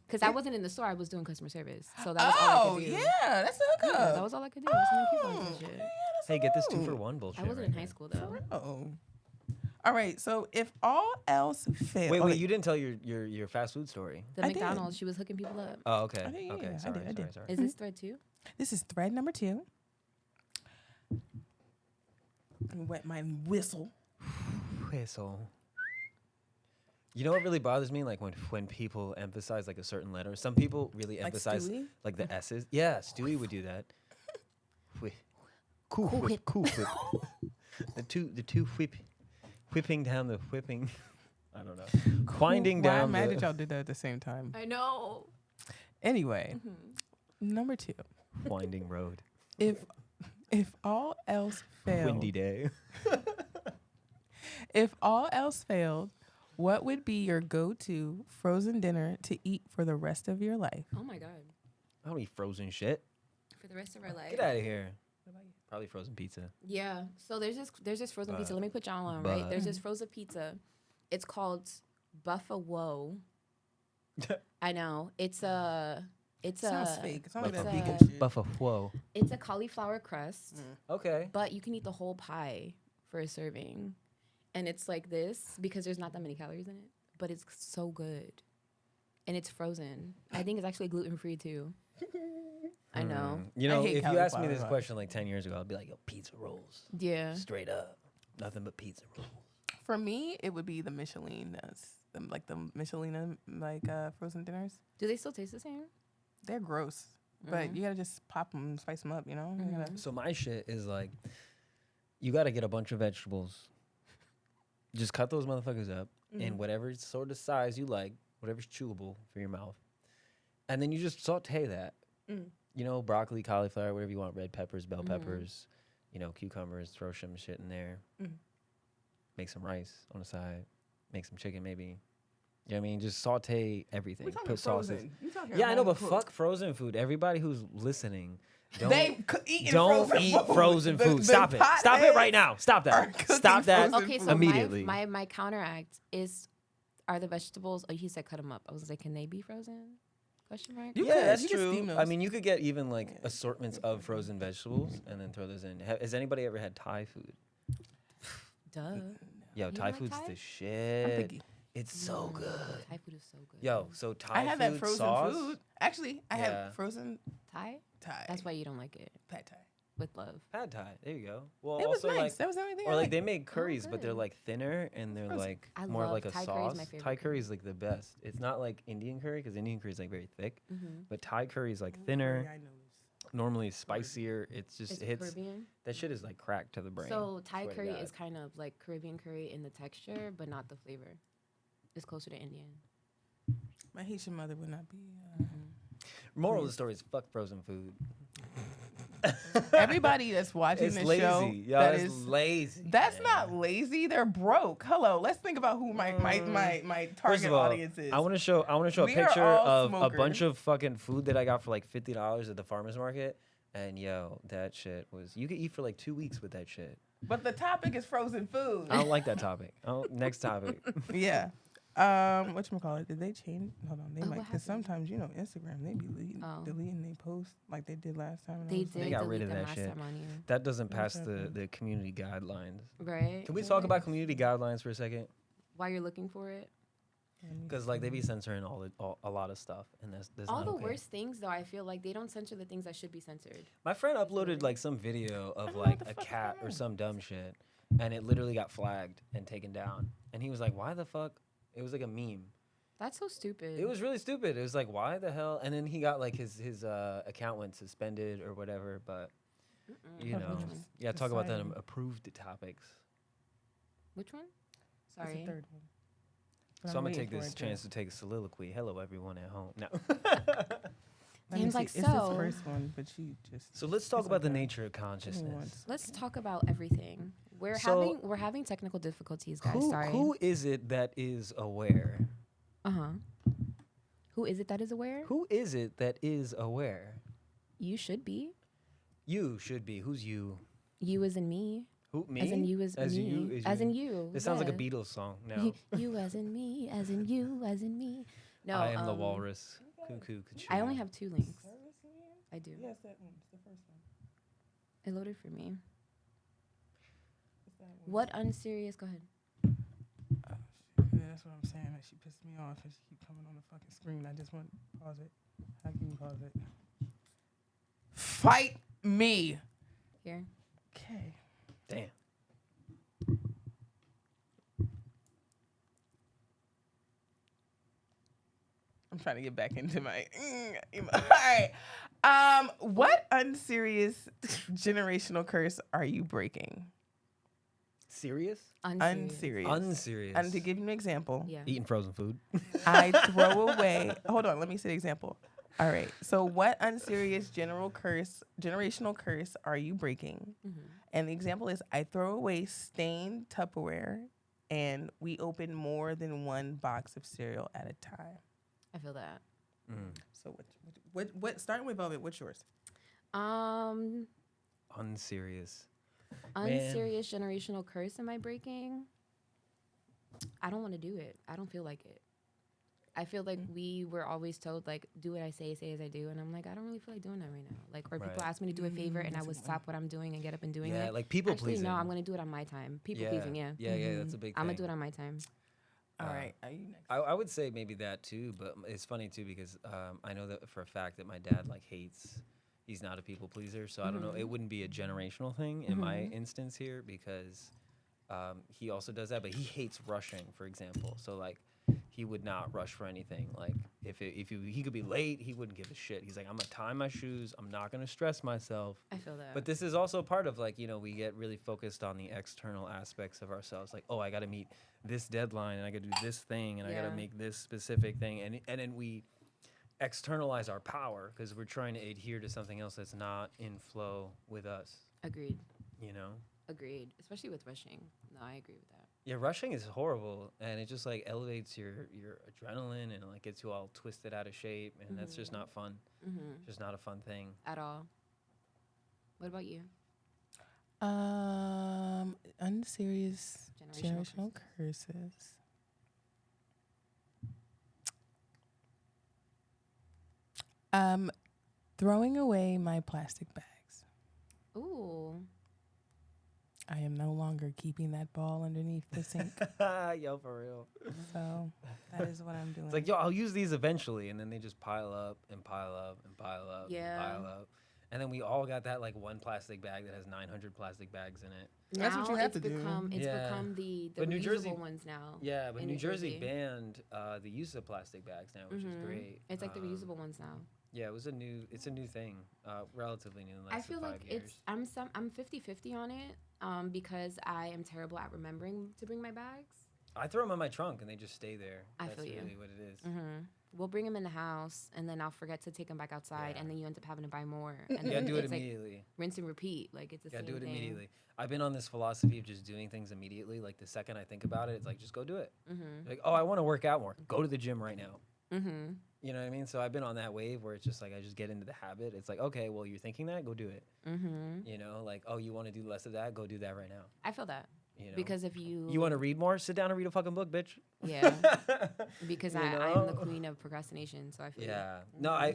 Because I wasn't in the store. I was doing customer service. So that was all I
Oh
could do.
yeah, that's the
Yeah,
hookup.
that was all I could do. I was sending coupons and shit.
Hey, get this 2
Ooh.
for 1 bullshit.
I wasn't
right
in
here.
high school though.
Oh. All right. So if all else fails,
Wait, you didn't tell your fast food story.
The
I did.
McDonald's, she was hooking people up.
Oh, okay.
I did, yeah,
Okay,
I
sorry,
did, I did.
sorry.
Is this thread too?
This is thread number 2. Wet my whistle.
Whistle. You know what really bothers me? Like when people emphasize like a certain letter. Some people really
Like
emphasize
Stewie?
like the S's. Yeah, Stewie would do that. Cool whip. The two whipping down the whipping. I don't know. Winding
Well,
down.
I'm mad
the,
that y'all did that at the same time.
I know.
Anyway, number 2.
winding road.
If all else failed,
Windy day.
if all else failed, what would be your go-to frozen dinner to eat for the rest of your life?
Oh my God.
I don't eat frozen shit.
For the rest of our life.
Get out of here. Probably frozen pizza.
Yeah. So there's this frozen pizza. Let me put y'all on, right?
but-
There's this frozen pizza. It's called Buffalo. I know. It's
Sounds fake. It sounds like
it's
that
a-
vegan shit.
Buffa whoa.
It's a cauliflower crust,
Okay.
but you can eat the whole pie for a serving. And it's like this because there's not that many calories in it, but it's so good. And it's frozen. I think it's actually gluten-free too. I know.
You
I
know,
hate
if you asked me
cauliflower
this
much.
question like 10 years ago, I'd be like, yo, pizza rolls.
Yeah.
Straight up. Nothing but pizza rolls.
For me, it would be the Michelin, the Michelin frozen dinners.
Do they still taste the same?
They're gross, but you gotta just pop them and spice them up. You know. You gotta-
So my shit is like, you got to get a bunch of vegetables. Just cut those motherfuckers up in whatever sort of size you like, whatever's chewable for your mouth. And then you just saute that. You know, broccoli, cauliflower, whatever you want, red peppers, bell peppers, you know, cucumbers, throw some shit in there. Make some rice on the side. Make some chicken maybe. You know what I mean? Just saute everything. Put sauces. Yeah, I know, but fuck frozen food. Everybody who's listening, don't eat frozen food. Stop it. Stop it right now. Stop that. Stop that
Okay, so
immediately.
my counteract is, are the vegetables? Oh, he said cut them up. I was like, can they be frozen? Question mark.
You
Yeah,
could.
that's
You could
true.
steam
I
those.
mean, you could get even like assortments of frozen vegetables and then throw those in. Has anybody ever had Thai food?
Duh.
Yo,
You
Thai
like
food's
Thai?
the
I'm
shit.
picky.
It's so good.
Thai food is so good.
Yo, so Thai
I had
food
that frozen
sauce.
food. Actually, I
Yeah.
had frozen
Thai?
Thai.
That's why you don't like it.
Pad Thai.
With love.
Pad Thai. There you go. Well,
It was
also
nice.
like,
That was the only thing.
or
I
like
liked.
they make curries, but they're
good.
like thinner and they're
Frozen.
like
I
more
love
like a
Thai curry is
sauce.
my favorite
Thai curry
curry.
is like the best. It's not like Indian curry because Indian curry is like very thick,
Mm-hmm.
but Thai curry is like
Curry
thinner.
I know is-
Normally spicier. It's just
It's
hits.
Caribbean.
That shit is like crack to the brain.
So Thai
swear to
curry
God.
is kind of like Caribbean curry in the texture, but not the flavor. It's closer to Indian.
My Haitian mother would not be.
Moral of the story is fuck frozen food.
Everybody that's watching
It's
this
lazy.
show,
Yo,
that
it's
is
lazy.
that's
man.
not lazy. They're broke. Hello, let's think about who my
First
target
of all,
audience is.
I want to show a
We are
picture
all
of a
smokers.
bunch of fucking food that I got for like $50 at the farmers market, and yo, that shit was you could eat for like 2 weeks with that shit.
But the topic is frozen food.
I don't like that topic. Next topic.
Yeah. Whatchamacallit? Did they change? Hold on, they
Oh,
might.
what
Because
happened?
sometimes Instagram they be
Oh.
deleting they posts like they did last time. and I
They
was
did
like,
got
delete
rid of
them
that
last
shit.
time on you.
That doesn't
What's
pass the
happening?
community guidelines.
Right?
Can we talk about community guidelines for a second?
While you're looking for it?
Because like they be censoring a lot of stuff, and that's
All
not
the
okay.
worst things, though, I feel like they don't censor the things that should be censored.
My friend uploaded like some video of
don't know
like
what the
a
fuck is
cat
going
or
on.
some dumb shit, and it literally got flagged and taken down. And he was like, "Why the fuck?" It was like a meme.
That's so stupid.
It was really stupid. It was like, "Why the hell?" And then he got like his account went suspended or whatever. But you
Which
know,
one?
yeah, talk about that
Deciding.
approved topics.
Which one?
That's
Sorry.
the third one. But
So I'm gonna
waiting
take
for
this
it
chance to take a soliloquy. Hello, everyone at home. No.
Let me
Seems
see.
like
It's
so.
this first one, but she just.
So let's talk
It's
about the
okay.
nature of
Give me
consciousness.
once.
Let's talk about everything.
So-
We're having technical difficulties, guys.
Who
Sorry.
who is it that is aware?
Uh-huh. Who is it that is aware?
Who is it that is aware?
You should be.
You should be. Who's you?
You as in me.
Who me?
As in you as
As
me.
you,
as in you.
This sounds like a
yeah.
Beatles song. No,
You as in me, as in you, as in me. No,
I am the walrus. Cuckoo,
I only have 2 links.
Service again?
I do.
Yes, that one. It's the first one.
It loaded for me.
It's that one.
What unserious? Go ahead.
Oh, shit. Yeah, that's what I'm saying. That she pissed me off and she keep coming on the fucking screen. I just want to pause it. How can you pause it? Fight me.
Here.
Okay.
Damn.
I'm trying to get back into my. All right. What unserious generational curse are you breaking?
Serious?
Unserious.
Unserious.
And to give you an example,
Yeah.
Eating frozen food.
I throw away. Hold on, let me say the example. All right. So, what unserious generational curse are you breaking?
Mm-hmm.
And the example is, I throw away stained Tupperware, and we open more than one box of cereal at a time.
I feel that.
So, what? Starting with Velvet, what's yours?
Unserious.
Unserious generational curse am I breaking? I don't want to do it. I don't feel like it. I feel like we were always told, like, do what I say as I do. And I'm like, I don't really feel like doing that right now. Like, or people
Right.
ask me to do a favor and I
that's a
would
good
stop what I'm doing and get up and doing
Yeah,
it.
like people
Actually,
pleasing.
no, I'm going to do it on my time. People
yeah.
pleasing, yeah.
Yeah, that's a big thing.
I'm going to do it on my time.
All right. Are you next?
I would say maybe that too, but it's funny too because I know that for a fact that my dad like hates. He's not a people pleaser, so I don't know. It wouldn't be a generational thing in my instance here because he also does that, but he hates rushing, for example. So like, he would not rush for anything. Like if he could be late, he wouldn't give a shit. He's like, I'm gonna tie my shoes. I'm not gonna stress myself.
I feel that.
But this is also part of like, we get really focused on the external aspects of ourselves. Like, oh, I got to meet this deadline and I got to do this thing and I got
Yeah.
to make this specific thing. And then we externalize our power because we're trying to adhere to something else that's not in flow with us,
Agreed.
Agreed.
Especially with rushing. No, I agree with that.
Yeah, rushing is horrible and it just like elevates your adrenaline and like gets you all twisted out of shape and that's just not fun.
Mm-hmm.
Just not a fun thing.
At all. What about you?
Unserious
Generational
generational curses. Throwing away my plastic bags.
Ooh.
I am no longer keeping that ball underneath the sink.
Yo, for real.
So that is what I'm doing.
It's like, yo, I'll use these eventually, and then they just pile up and pile up and pile up and pile up. And then we all got that like one plastic bag that has 900 plastic bags in it.
That's what you have to do.
It's become the
But New Jersey,
reusable ones now.
Yeah, but
in
New Jersey banned the use of plastic bags now, which is great.
It's like the reusable ones now.
Yeah, it's a new thing, relatively new. In the
I
last
feel
5
like
years.
I'm 50-50 on it because I am terrible at remembering to bring my bags.
I throw them in my trunk and they just stay there.
I
That's
feel you.
really what it is.
We'll bring them in the house, and then I'll forget to take them back outside, and then you end up having to buy more. And
You gotta do it
it's
immediately.
Like rinse and repeat. Like it's the same
You gotta do it
thing.
immediately. I've been on this philosophy of just doing things immediately. Like the second I think about it, it's like just go do it. Like, oh, I want to work out more. Go to the gym right now. You know what I mean? So I've been on that wave where it's just like I just get into the habit. It's like, okay, well, you're thinking that, go do it. You know, like, oh, you want to do less of that, go do that right now.
I feel that.
You know?
Because if you
want to read more, sit down and read a fucking book, bitch.
Yeah. Because
You
I
know?
am the queen of procrastination, so I feel
Yeah. No, I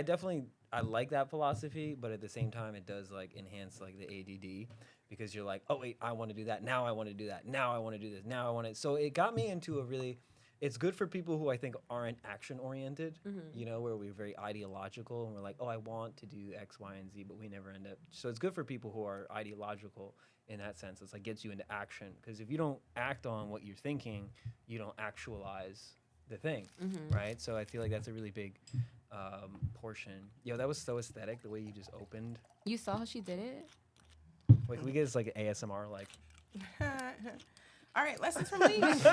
definitely I like that philosophy, but at the same time it does like enhance like the ADD because you're like, oh wait, I want to do that. Now I want to do that. Now I want to do this. Now I want to. So it got me into a really it's good for people who I think aren't action oriented, you know, where we're very ideological and we're like, oh, I want to do X, Y, and Z, but we never end up. So it's good for people who are ideological in that sense. It's like gets you into action because if you don't act on what you're thinking, you don't actualize the thing, right? So I feel like that's a really big portion. Yo, that was so aesthetic the way you just opened.
You saw how she did it?
Wait, can we get this like an ASMR like?
All right, lessons from Leash.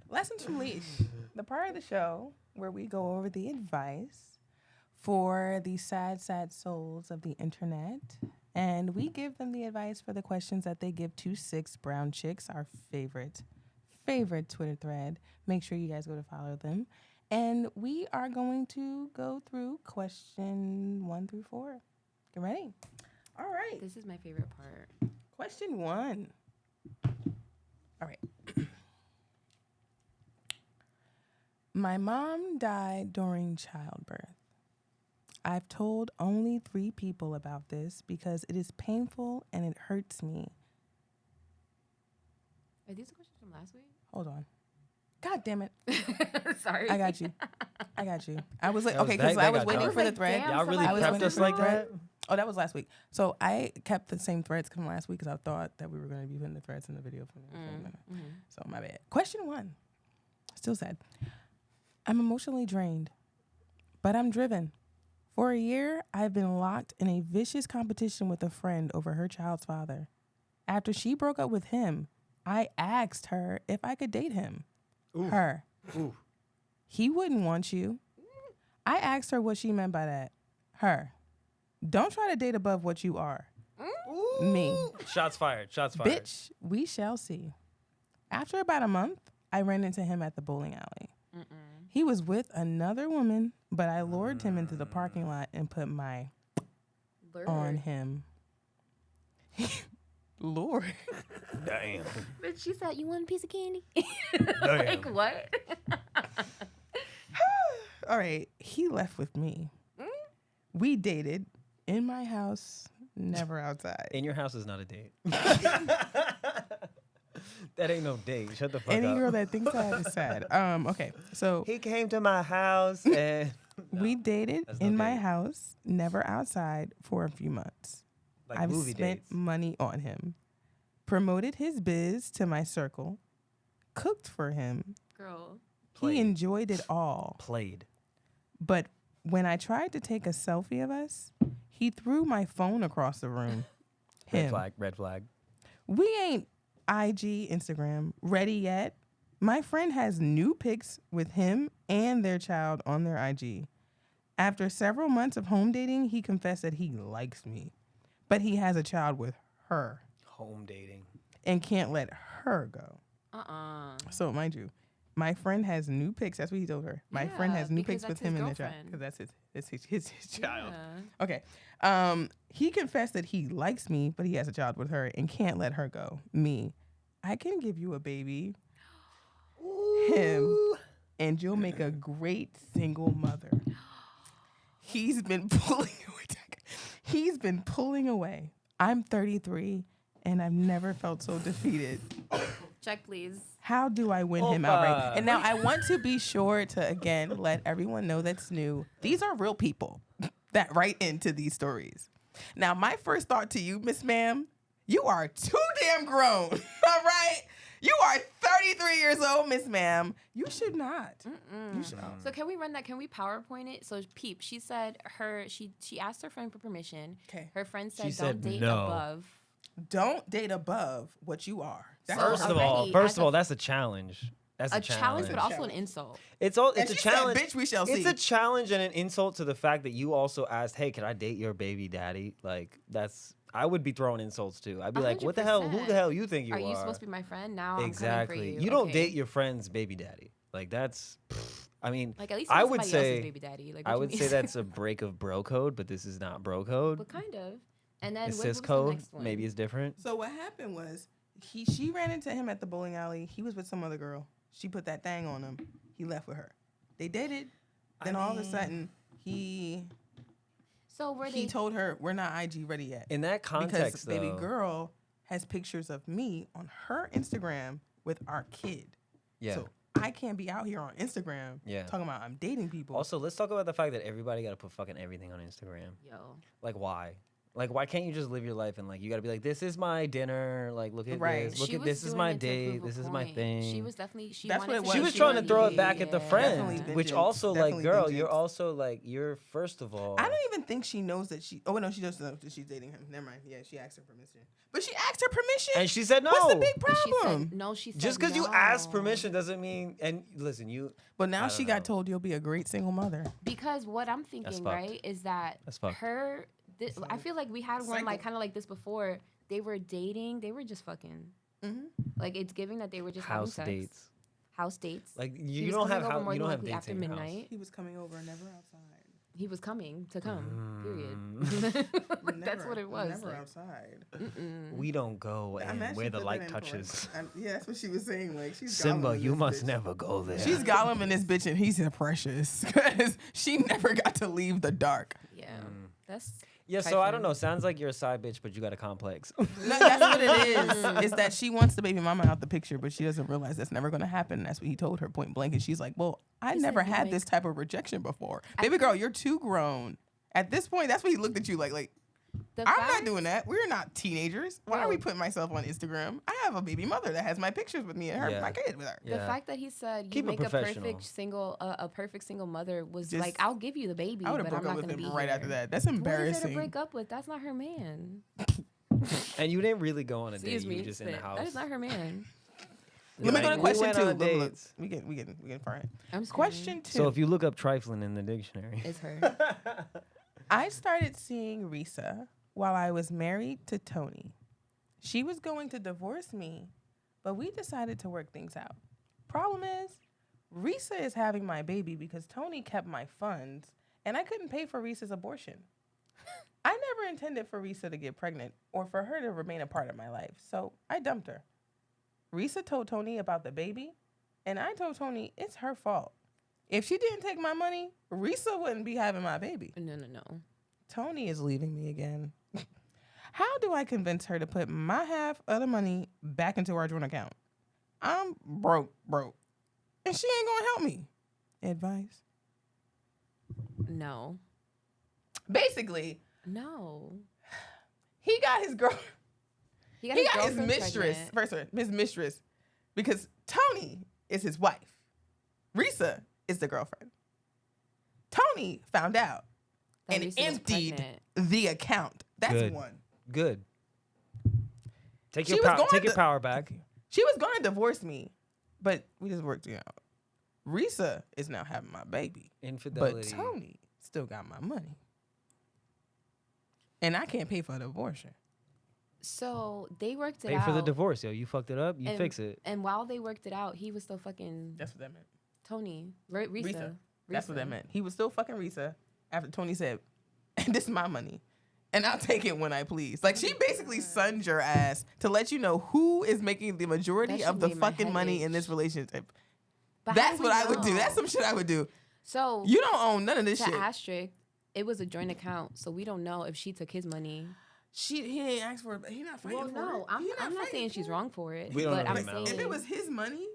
Lessons from Leash, the part of the show where we go over the advice for the sad, sad souls of the internet. And we give them the advice for the questions that they give to 6 brown chicks, our favorite Twitter thread. Make sure you guys go to follow them. And we are going to go through question 1 through 4. Get ready? All right.
This is my favorite part.
Question 1. All right. My mom died during childbirth. I've told only 3 people about this because it is painful and it hurts me.
Are these the questions from last week?
Hold on. God damn it.
Sorry.
I got you. I was like,
That was-
okay, because
that
I was
got
waiting
dark.
for the thread.
Damn,
Y'all really
I was
prepped
waiting
us
for
like
the
that?
Oh, that was last week. So I kept the same threads from last week because I thought that we were going to be putting the threads in the video. So my bad. Question 1. Still sad. I'm emotionally drained, but I'm driven. For a year, I've been locked in a vicious competition with a friend over her child's father. After she broke up with him, I asked her if I could date him.
Oof.
Her.
Ooh.
He wouldn't want you. I asked her what she meant by that. Her. Don't try to date above what you are. Me.
Shots fired. Shots fired.
Bitch, we shall see. After about a month, I ran into him at the bowling alley. He was with another woman, but I lured him into the parking lot and put my on him. Lord.
Damn.
But she said, you want a piece of candy?
Damn.
Like, what?
All right. He left with me. We dated in my house, never outside.
In your house is not a date. That ain't no date. Shut the fuck
Any
up.
girl that thinks that is sad. Okay. So
He came to my house and
we dated
That's no
in my
date.
house, never outside for a few months.
like
I've
movie
spent
dates.
money on him, promoted his biz to my circle, cooked for him.
Girl.
Played.
He enjoyed it all.
Played.
But when I tried to take a selfie of us, he threw my phone across the room.
Red
Him.
flag. Red flag.
We ain't IG, Instagram ready yet. My friend has new pics with him and their child on their IG. After several months of home dating, he confessed that he likes me, but he has a child with her
Home dating.
and can't let her go. So mind you, my friend has new pics. That's what he told her. My friend
Yeah,
has new
because
pics with
that's
him
his
and their child
girlfriend.
because that's his child.
Yeah.
Okay. He confessed that he likes me, but he has a child with her and can't let her go. Me, I can give you a baby. Him, and you'll make a great single mother. He's been pulling away. I'm 33, and I've never felt so defeated.
Check, please.
How do I win him
Opa.
outright? And now I want to be sure to, again, let everyone know that's new. These are real people that write into these stories. Now, my first thought to you, Miss Ma'am, you are too damn grown, all right? You are 33 years old, Miss Ma'am. You should not. You should not.
So can we run that? Can we PowerPoint it? So Peep, she said she asked her friend for permission.
Okay.
Her friend
She
said
said
don't date
no.
above.
Don't date above what you are. That's
So
First
what
of
I'm
all,
already,
first
as
of all,
a-
that's a challenge. That's
A challenge, but also an
Challenge.
insult.
It's
And
a
she said,
challenge.
"Bitch, we shall see."
It's a challenge and an insult to the fact that you also asked, "Hey, can I date your baby daddy?" Like I would be throwing insults too. I'd be like, "What the hell? Who the hell you think you are?"
Are you supposed to be my friend? Now
Exactly.
I'm coming for you.
You don't
Okay.
date your friend's baby daddy. Like that's. I mean,
Like at least
I
not
would
somebody else's
say
baby daddy. Like,
I
what
would
you
say
mean?
that's a break of bro code, but this is not bro code.
But kind of. And then
It's
what
cis
was the
code.
next one?
Maybe it's different.
So what happened was she ran into him at the bowling alley. He was with some other girl. She put that thing on him. He left with her. They dated. Then all of a sudden he
So were
he
they?
told her we're not IG ready yet.
In that
Because
context,
baby
though,
girl has pictures of me on her Instagram with our kid.
yeah.
So I can't be out here on Instagram
Yeah.
talking about I'm dating people.
Also, let's talk about the fact that everybody got to put fucking everything on Instagram.
Yo.
Like, why? Like, why can't you just live your life and like you got to be like, this is my dinner. Like, look at
Right.
this. Look
She
at
was
this is
doing
my
it to
date.
prove a
This is my
point.
thing.
She was definitely. She
That's
wanted
what it
to
was.
She was
She
trying to
was
throw it
being-
back at the
yeah.
friend,
Definitely
which
vengeance.
also, like,
Definitely
girl,
vengeance.
you're also like, you're first of all.
I don't even think she knows that she. Oh no, she doesn't know that she's dating him. Never mind. Yeah, she asked her permission. But she asked her permission.
And she said no.
What's the big
But she
problem?
said, no, she said
Just because you
no.
ask permission doesn't mean. And listen, you.
But now
I
she
don't
got
know.
told you'll be a great single mother.
Because what I'm thinking,
fucked.
right, is that
That's fucked.
her. I feel like we had one
Cycle.
like kind of like this before. They were dating. They were just fucking.
Mm-hmm.
Like it's giving that they were just
House
having sex.
dates.
House dates.
Like
He
you
was
don't
coming
have
over more
you
than
don't have
likely
dates
after
in your house.
midnight.
He was coming over, never outside.
He was coming to come.
Mm.
Period. Like, that's
Never-
what it was.
Never
Like,
outside.
We don't go
I'm
and
actually
where the
put that
light
in
touches.
yeah, that's what she was saying. Like she's
Simba,
Gollum in
you
this
must
bitch.
never go there.
She's Gollum in this bitch, and he's precious because she never got to leave the dark.
yeah, that's.
Yeah, so I don't
trifling.
know. Sounds like you're a side bitch, but you got a complex.
No, that's what it is. Is that she wants the baby mama out the picture, but she doesn't realize that's never going to happen. That's what he told her point blank, and she's like, "Well, I
He said
never
you
had
make-
this type of rejection before, baby girl. You're too grown." At this point, that's what he looked at you like.
The
I'm
fact-
not doing that. We're not teenagers. Why are we
Bro.
putting myself on Instagram? I have a baby mother that has my pictures with me and her,
Yeah.
my kid with her.
The
Yeah.
fact that he said you
Keep it
make a
professional.
perfect single mother was
Just-
like, I'll give you the baby,
I would
but
have
I'm
broke up
not
with
going to
him
be
right
here.
after that. That's
What is there to
embarrassing.
break up with? That's not her man.
And you didn't really go on a
Excuse
date.
me.
You were just in the
but
house.
That is not her man.
Let me go to
We
question
went
2.
on
Look, look,
dates.
we get far ahead.
I'm screaming.
Question 2.
So if you look up trifling in the dictionary,
It's her.
I started seeing Risa while I was married to Tony. She was going to divorce me, but we decided to work things out. Problem is, Risa is having my baby because Tony kept my funds and I couldn't pay for Risa's abortion. I never intended for Risa to get pregnant or for her to remain a part of my life, so I dumped her. Risa told Tony about the baby, and I told Tony it's her fault. If she didn't take my money, Risa wouldn't be having my baby.
No.
Tony is leaving me again. How do I convince her to put my half of the money back into our joint account? I'm broke. And she ain't gonna help me. Advice?
No.
Basically,
No.
he got his girl.
He got
He
his,
got his
girlfriend
mistress.
pregnant.
First, his mistress. Because Tony is his wife. Risa is the girlfriend. Tony found out
That
and
Lisa was
emptied
pregnant.
the account. That's
Good.
one.
good. Take
She
your
was
power.
going
Take your
to-
power back.
She was going to divorce me, but we just worked it out. Risa is now having my baby,
Infidelity.
but Tony still got my money. And I can't pay for the abortion.
So they worked it
Pay
out.
for the divorce, yo. You fucked it up. You
and,
fix it.
And while they worked it out, he was still fucking
That's what that meant.
Tony. Right? Risa.
That's what that
Risa.
meant. He was still fucking Risa after Tony said, "This is my money, and I'll take it when I please." Like she basically sunned your ass to let you know who is making the majority
That
of
shit
the
made my
fucking
head
money in
itch.
this relationship.
But how
That's
do we
what I would do.
know?
That's some shit I would do.
So
You don't own none of this
to
shit.
asterisk, it was a joint account, so we don't know if she took his money.
he didn't ask for it, but he not fighting
Well,
for
no,
it.
I'm
He
not
fighting
saying
for
she's
it.
wrong for it.
We don't
but
know
I'm
the amount.
saying
If it was his money,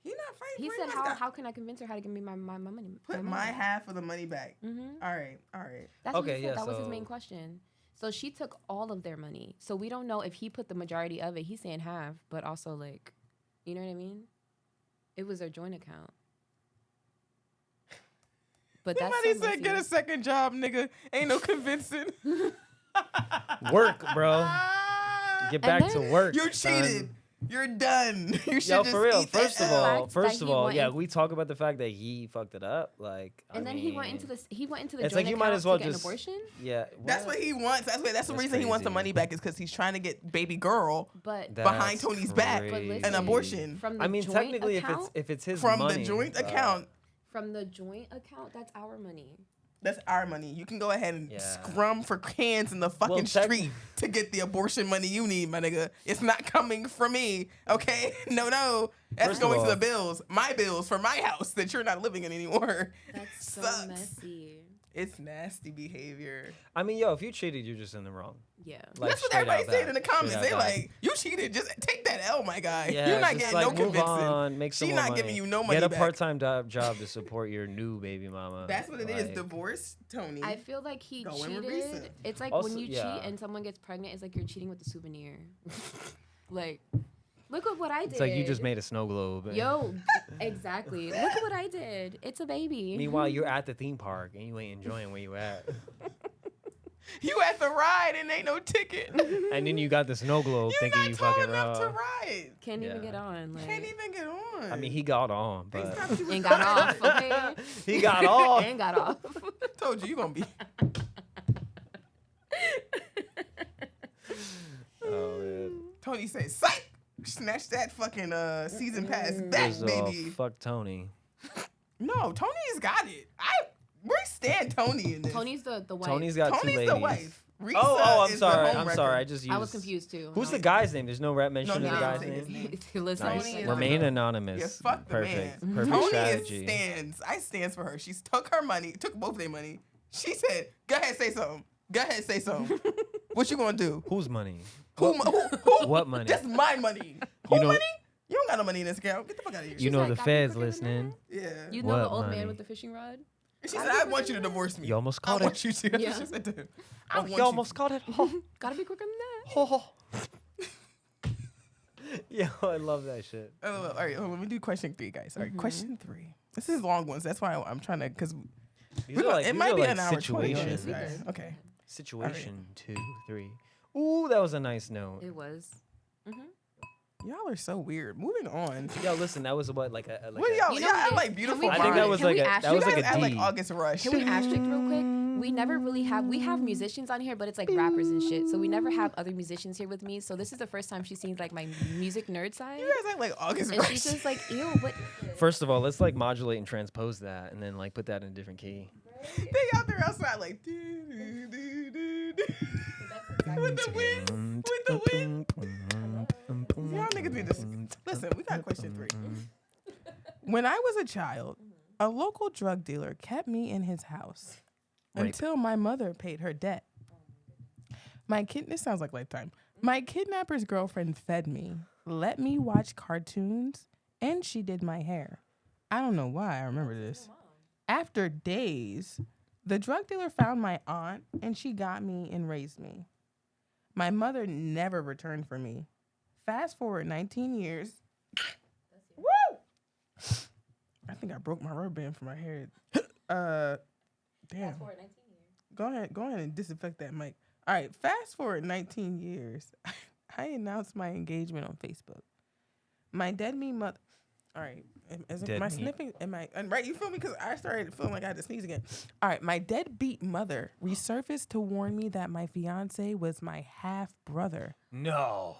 he not fighting
he
for it.
said,
He must got-
how can I convince her how to give me my money?
put my half of the money back.
Mm-hmm.
All right.
That's what he
Okay,
said.
yeah,
That was his
so-
main question. So she took all of their money. So we don't know if he put the majority of it. He's saying half, but also like, you know what I mean? It was their joint account. But that's
Somebody
so
said, "Get a
messy.
second job, nigga." Ain't no convincing.
Work, bro. Get back to
then-
work.
You
son.
cheated. You're done. You should
Yo,
just
for real.
eat that
First of
L.
all,
Fact that he
yeah,
wanted-
we talk about the fact that he fucked it up. Like,
And then he went into the
it's
joint
like you
account
might as well
to get
just-
an abortion.
Yeah,
That's what he wants. That's the
That's
reason he wants the
crazy.
money back is because he's trying to get baby girl
But
behind Tony's back
But listen,
an abortion
from the
I mean,
joint
technically,
account,
if it's his
from
money,
the joint account.
from the joint account, that's our money.
That's our money. You can go ahead and
Yeah.
scrum for cans in the fucking
Well,
street to get the abortion money you need, my nigga. It's not coming from me, okay? No. That's
First of
going to
all-
the bills, my bills for my house that you're not living in anymore.
That's so
Sucks.
messy.
It's nasty behavior.
I mean, yo, if you cheated, you're just in the wrong.
Yeah.
Like,
That's what
straight out
everybody's saying in the
that.
comments.
Straight
They
out that.
like, you cheated. Just take that L, my guy.
Yeah,
You're not
just
getting
like,
no
move
convincing.
on, make some
She
more
not
money.
giving you no money
Get a
back.
part-time job to support your new baby mama.
That's what it is.
Like,
Divorce, Tony.
I feel like he
Go in with
cheated.
Risa.
It's like
Also,
when you
yeah.
cheat and someone gets pregnant, it's like you're cheating with a souvenir. Like, look at what I did.
It's like you just made a snow globe. and-
Yo, exactly. Look at what I did. It's a baby.
Meanwhile, you're at the theme park and you ain't enjoying where you at.
You at the ride and ain't no ticket.
And then you got the snow globe
You're
thinking
not
you
tall
fucking
enough to
raw.
ride.
Can't even
Yeah.
get on. Like,
Can't even get on.
I mean, he got on,
They
but
stopped you with
and
the-
got off. Okay.
he got on.
And got off.
Told you gonna be.
Oh man.
Tony said, "Psych." Snatch that fucking season pass back,
First of all,
baby.
fuck Tony.
No, Tony's got it. We stand Tony in this.
Tony's the wife.
Tony's got two
Tony's
ladies.
the wife. Risa
Oh, I'm
is
sorry.
The home
I'm sorry. I
wrecker.
just used.
I was confused too.
Who's the guy's name? There's no mention
No,
of the
he
guy's
didn't say
name.
his
Listen,
Tony
Nice.
is
Remain
the-
anonymous.
Yeah, fuck the
Perfect.
man.
Perfect
Tony
strategy.
stands for her. She took her money, took both their money. She said, "Go ahead, say something. Go ahead, say something. What you gonna do?
Whose money?
Who?
What money?
That's my money. Who
know-
money? You don't got no money in this account. Get the fuck out of here.
You know
like,
the
"Got
feds
people giving
listening.
Yeah.
You know
What
the old
money?
man with the fishing rod?
She said, "I want you to divorce me.
You almost
I
caught
want
it.
you to."
Yeah.
She said to him, "I want
You
you."
almost caught it. Oh,
Gotta be quicker than that.
oh, oh. Yo, I love that shit.
All right, let me do question 3, guys. All right, question 3. This is long ones. That's why I'm trying to, because
These are like,
it
these
might
are
be
like
an hour 20 on this,
situations.
guys. Okay.
Situation 2, 3. Ooh, that was a nice note.
It was.
Y'all are so weird. Moving on.
Yo, listen, that was what like a. Like
What
a-
y'all?
You know
y'all
what
act
it
like
is?
beautiful.
Can we-
I think that
minds.
was
Can
like
we
a
ask
that
you
was
You
like
guys
a
act
D.
like August Rush.
Can we asterisk real quick? We never really have. We have musicians on here, but it's like rappers and shit. So we never have other musicians here with me. So this is the first time she's seen like my music nerd side.
You guys act like August
And
Rush.
she's just like, ew, what?
First of all, let's like modulate and transpose that, and then like put that in a different key.
They out there outside like do, do, do, do, do. With the wind. With the wind. Y'all niggas need to listen. We got question 3. When I was a child, a local drug dealer kept me in his house
Rape.
until my mother paid her debt. This sounds like Lifetime. My kidnapper's girlfriend fed me, let me watch cartoons, and she did my hair. I don't know why I remember this. After days, the drug dealer found my aunt, and she got me and raised me. My mother never returned for me. Fast forward 19 years. Woo! I think I broke my rubber band from my hair. Damn. Go ahead and disinfect that mic. All right, fast forward 19 years. I announced my engagement on Facebook. My deadbeat mother. All right, am I
Deadbeat.
sniffing? Right? You feel me? Because I started feeling like I had to sneeze again. All right, my deadbeat mother resurfaced to warn me that my fiance was my half brother.
No.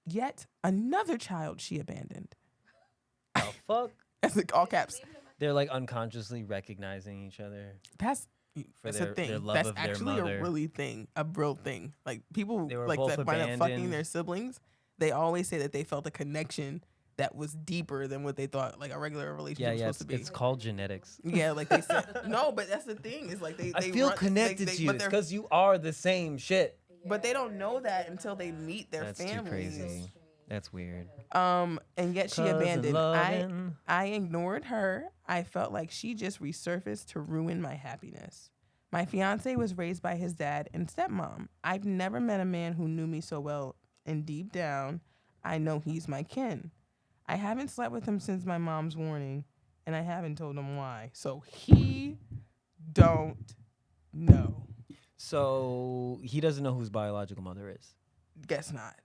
Yet another child she abandoned.
The fuck?
That's like all caps.
They're like unconsciously recognizing each other.
That's
For
a
their
thing.
love
That's
of their
actually
mother.
a real thing. Like people
They were
like
both
that wind up fucking
abandoned.
their siblings. They always say that they felt a connection that was deeper than what they thought like a regular relationship was
Yeah,
supposed to be.
it's called genetics.
Yeah, like they said. No, but that's the thing. Is like they.
I feel
run-
connected
they-
to you.
but
It's
they're-
because you are the same shit.
but they don't know that until they meet their
That's
families.
too crazy. That's weird.
And yet she
Cousin
abandoned.
lovin'.
I ignored her. I felt like she just resurfaced to ruin my happiness. My fiance was raised by his dad and stepmom. I've never met a man who knew me so well, and deep down, I know he's my kin. I haven't slept with him since my mom's warning, and I haven't told him why. So he don't know.
So he doesn't know who his biological mother is.
Guess not.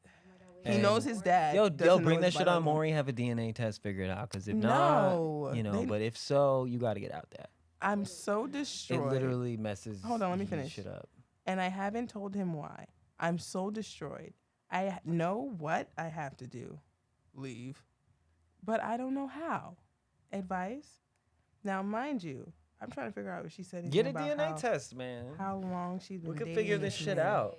He
And-
knows his dad.
Yo,
doesn't know
bring that
his
shit on
biological-
Maury. Have a DNA test figured out. Because if
No,
not,
they-
but if so, you got to get out there.
I'm so destroyed.
It literally messes.
Hold on, let me
his
finish.
Shit up.
And I haven't told him why. I'm so destroyed. I know what I have to do. Leave. But I don't know how. Advice? Now, mind you, I'm trying to figure out what she said.
Get a
about
DNA test, man.
How long she's been
We can
dating
figure this shit
man.
out.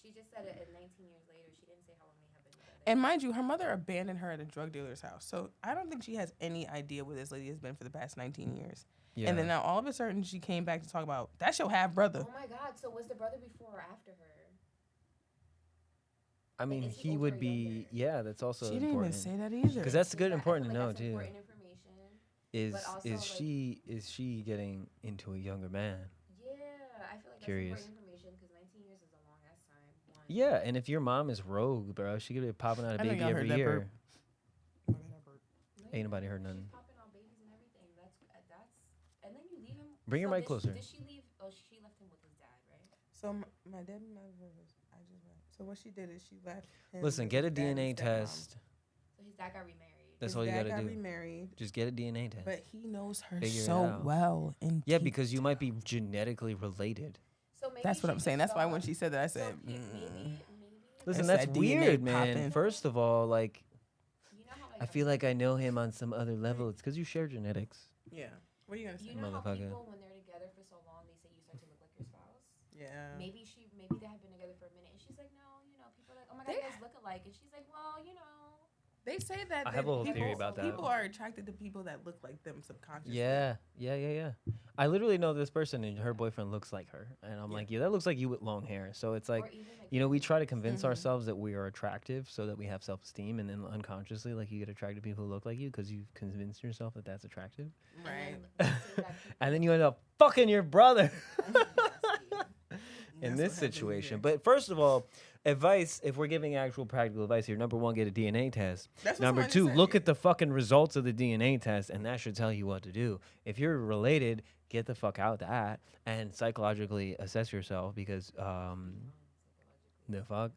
She just said it at 19 years later. She didn't say how long they have been together.
And mind you, her mother abandoned her at a drug dealer's house. So I don't think she has any idea where this lady has been for the past 19 years.
Yeah.
And then now all of a sudden she came back to talk about, that's your half brother.
Oh my God! So was the brother before or after her?
I mean,
is he
he
older
would
or
be.
younger?
Yeah, that's also
She didn't
important.
even say that either.
Because that's good,
I
important
feel
to
like
know
that's
too.
important information.
Is
but also,
is
like-
she getting into a younger man?
Yeah, I feel like that's
Curious.
important information because 19 years is a long ass time. One.
Yeah, and if your mom is rogue, bro, she could be popping out a
I know
baby
y'all
every
heard that
year.
burp.
No,
Ain't nobody heard nothing.
She's popping out babies and everything. That's and then you leave him.
Bring your
so
mic
did
closer.
Did she leave? Oh, she left him with his dad, right?
So my dad and my was I just went. So what she did is she left him.
Listen,
with
get a
his dad and
DNA
stepmom.
test.
So his dad got remarried.
That's
His
all you
dad
gotta
got
do.
remarried,
Just get a DNA test.
but he knows her
Figure it
so
out.
well. And
Yeah, because you might be genetically related.
So maybe
that's what
she
I'm saying.
just
That's why
saw-
when she said that, I
so
said,
maybe.
Listen,
That's
that's
that DNA
weird, man.
popping.
First of all, like,
You know how like
I feel like I know him on some other level. It's because you share genetics.
yeah. What are you gonna say?
you know how
Motherfucker.
people when they're together for so long they say you start to look like your spouse.
Yeah.
Maybe they have been together for a minute and she's like, no, people are like, oh my God,
They-
you guys look alike, and she's like, well,
They say that
I have a whole
people,
theory about that.
People are attracted to people that look like them subconsciously.
Yeah. I literally know this person, and her boyfriend looks like her, and I'm like, yeah, that looks like you with long hair. So it's like,
or even like
you know, we try to convince
Mhm.
ourselves that we are attractive so that we have self-esteem, and then unconsciously, like, you get attracted to people who look like you because you've convinced yourself that that's attractive,
Right.
and then you end up fucking your brother in
That's
this
what happens
situation.
here.
But first of all, advice, if we're giving actual practical advice here, number one, get a DNA test.
That's what
Number
somebody
two,
said.
look at the fucking results of the DNA test, and that should tell you what to do. If you're related, get the fuck out that and psychologically assess yourself because the fuck.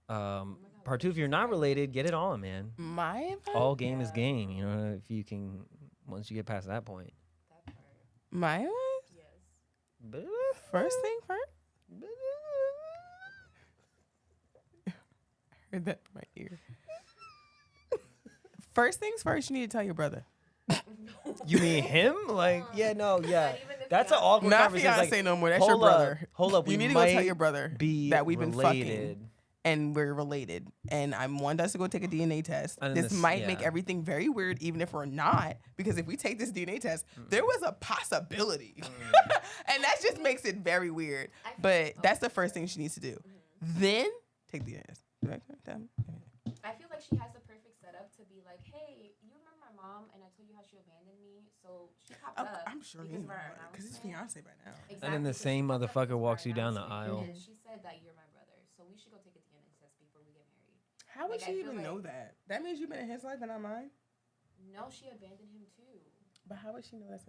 Part two, if you're not related, get it on, man.
My advice.
All game is game. You know, if you can, once you get past that point.
that part.
My advice.
Yes.
First thing first. I heard that in my ear. First things first, you need to tell your brother.
You mean him? Like, yeah, no, yeah.
Not even the
That's an
fiance.
awkward
Not
conversation.
fiance
Like,
no more. That's your
hold up,
brother.
hold up,
You
we
need to go tell
might
your brother
be
that we've been
related.
fucking and we're related. And I want us to go take a DNA test.
And then
This
this-
might make
yeah.
everything very weird, even if we're not. Because if we take this DNA test, there was a possibility. And that just makes it very weird.
I feel-
But that's the first thing she needs to do. Then take the DNA test.
I feel like she has the perfect setup to be like, hey, you remember my mom and I told you how she abandoned me? So she popped up.
I'm sure
because
he
of our
because it's
announcement.
fiance by now.
Exactly,
And then the
so she
same
popped up
motherfucker
because of
walks
our
you down the
announcement,
aisle.
And she said that you're my brother, so we should go take a DNA test before we get married.
How would
Like, I
she
feel
even know
like-
that? That means you've been in his life and not mine.
No, she abandoned him too.
But how would she know that's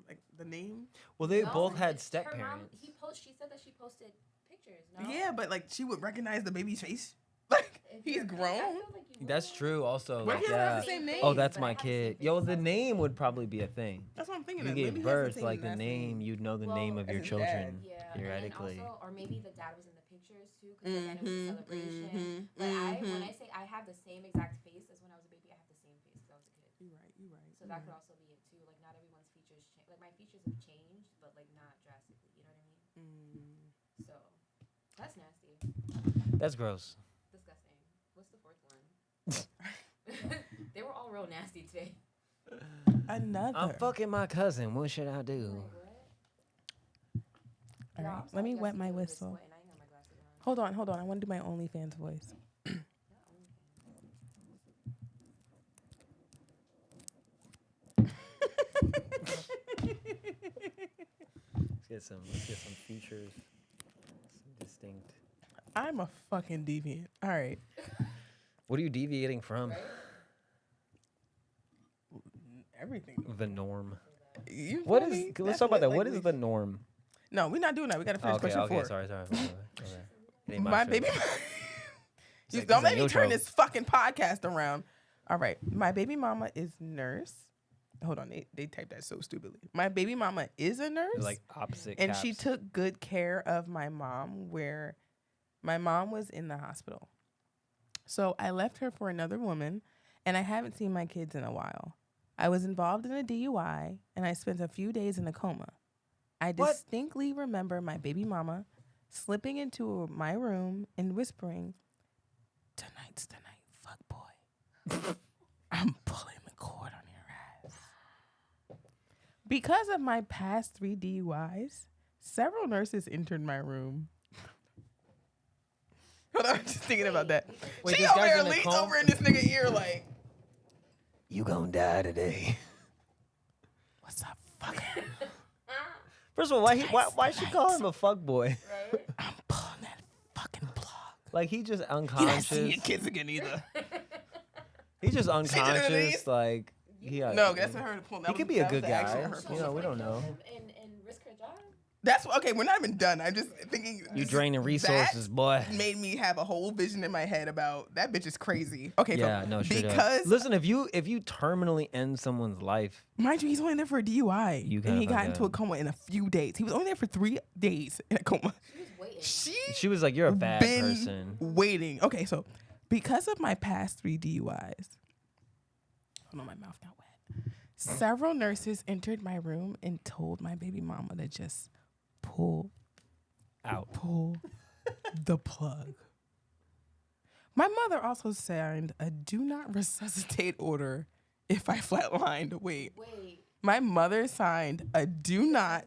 like the name?
Well, they
No,
both had
her
step
mom-
parents.
She said that she posted pictures. No?
Yeah, but like she would recognize the baby's face. Like
If
he's
you're- I
grown.
feel like you
That's
would.
true. Also,
What
like,
if you don't have
yeah.
the same name?
Oh, that's
But I
my
have the same
kid.
face
Yo,
as
the
him.
name would probably be a thing.
That's what I'm thinking.
You
Of.
gave
Maybe he has
birth,
same
like the
last
name, you'd know the name of
as
your
his
children.
Yeah,
Theoretically.
and also, or maybe the dad was in the pictures too, because then it was a celebration. But when I say I have the same exact face as when I was a baby, I have the same face because I was a kid.
You're right. You're right.
So that could also be it too. Like not everyone's features change. Like my features have changed, but like not drastically. You know what I mean? So that's nasty,
That's gross.
disgusting. What's the fourth one? They were all real nasty today.
Another.
I'm fucking my cousin. What should I do?
Like, what?
All
No,
right,
I'm
let
sorry,
me
you guys
wet
see
my
me a little bit
whistle.
sweating. I ain't got my glasses
Hold on. I want to do my OnlyFans voice.
Let's get some features. Some distinct.
I'm a fucking deviant. All right.
What are you deviating from?
Everything.
The norm.
You
What
feel
is?
me?
Let's
That's
talk about that.
like
What is the norm?
No, we're not doing that. We got to finish question 4.
Sorry. Okay. It ain't
My
show.
baby.
It's like,
Don't
this
let
ain't
me turn
your
this fucking podcast around. All right. My baby mama is nurse. Hold on. They typed that so stupidly. My baby mama is a nurse.
Like opposite.
And
caps.
she took good care of my mom where my mom was in the hospital. So I left her for another woman, and I haven't seen my kids in a while. I was involved in a DUI, and I spent a few days in a coma. I distinctly remember my baby mama slipping into my room and whispering, "Tonight's the night, fuck boy. I'm pulling the cord on your ass." Because of my past 3 DUIs, several nurses entered my room. Hold on, I'm just thinking about that.
Wait,
She
this
over
guy's
here
in a
leans
coma?
over in this nigga ear like,
You gonna die today.
"What's up, fucker?
First of all, why she call him a fuck boy?
I'm pulling that fucking plug."
Like he just
You not
unconscious.
seeing your kids again either.
He's just
what I
unconscious.
mean?
Like
No, that's not her to pull.
He could be a good guy. You know, we don't know.
And risk her job.
That's okay. We're not even done. I'm just thinking.
You draining resources, boy.
Made me have a whole vision in my head about that bitch is crazy. Okay,
Yeah,
so
no, straight up.
because
Listen, if you terminally end someone's life,
mind you, he's only there for a DUI,
You
and
kinda
he got
fucking-
into a coma in a few days. He was only there for 3 days in a coma.
She was waiting.
she was like, "You're a bad
been
person."
waiting. Okay, so because of my past 3 DUIs, hold on, my mouth got wet. Several nurses entered my room and told my baby mama to just pull the plug. My mother also signed a do not resuscitate order if I flatlined. Wait. My mother signed a do not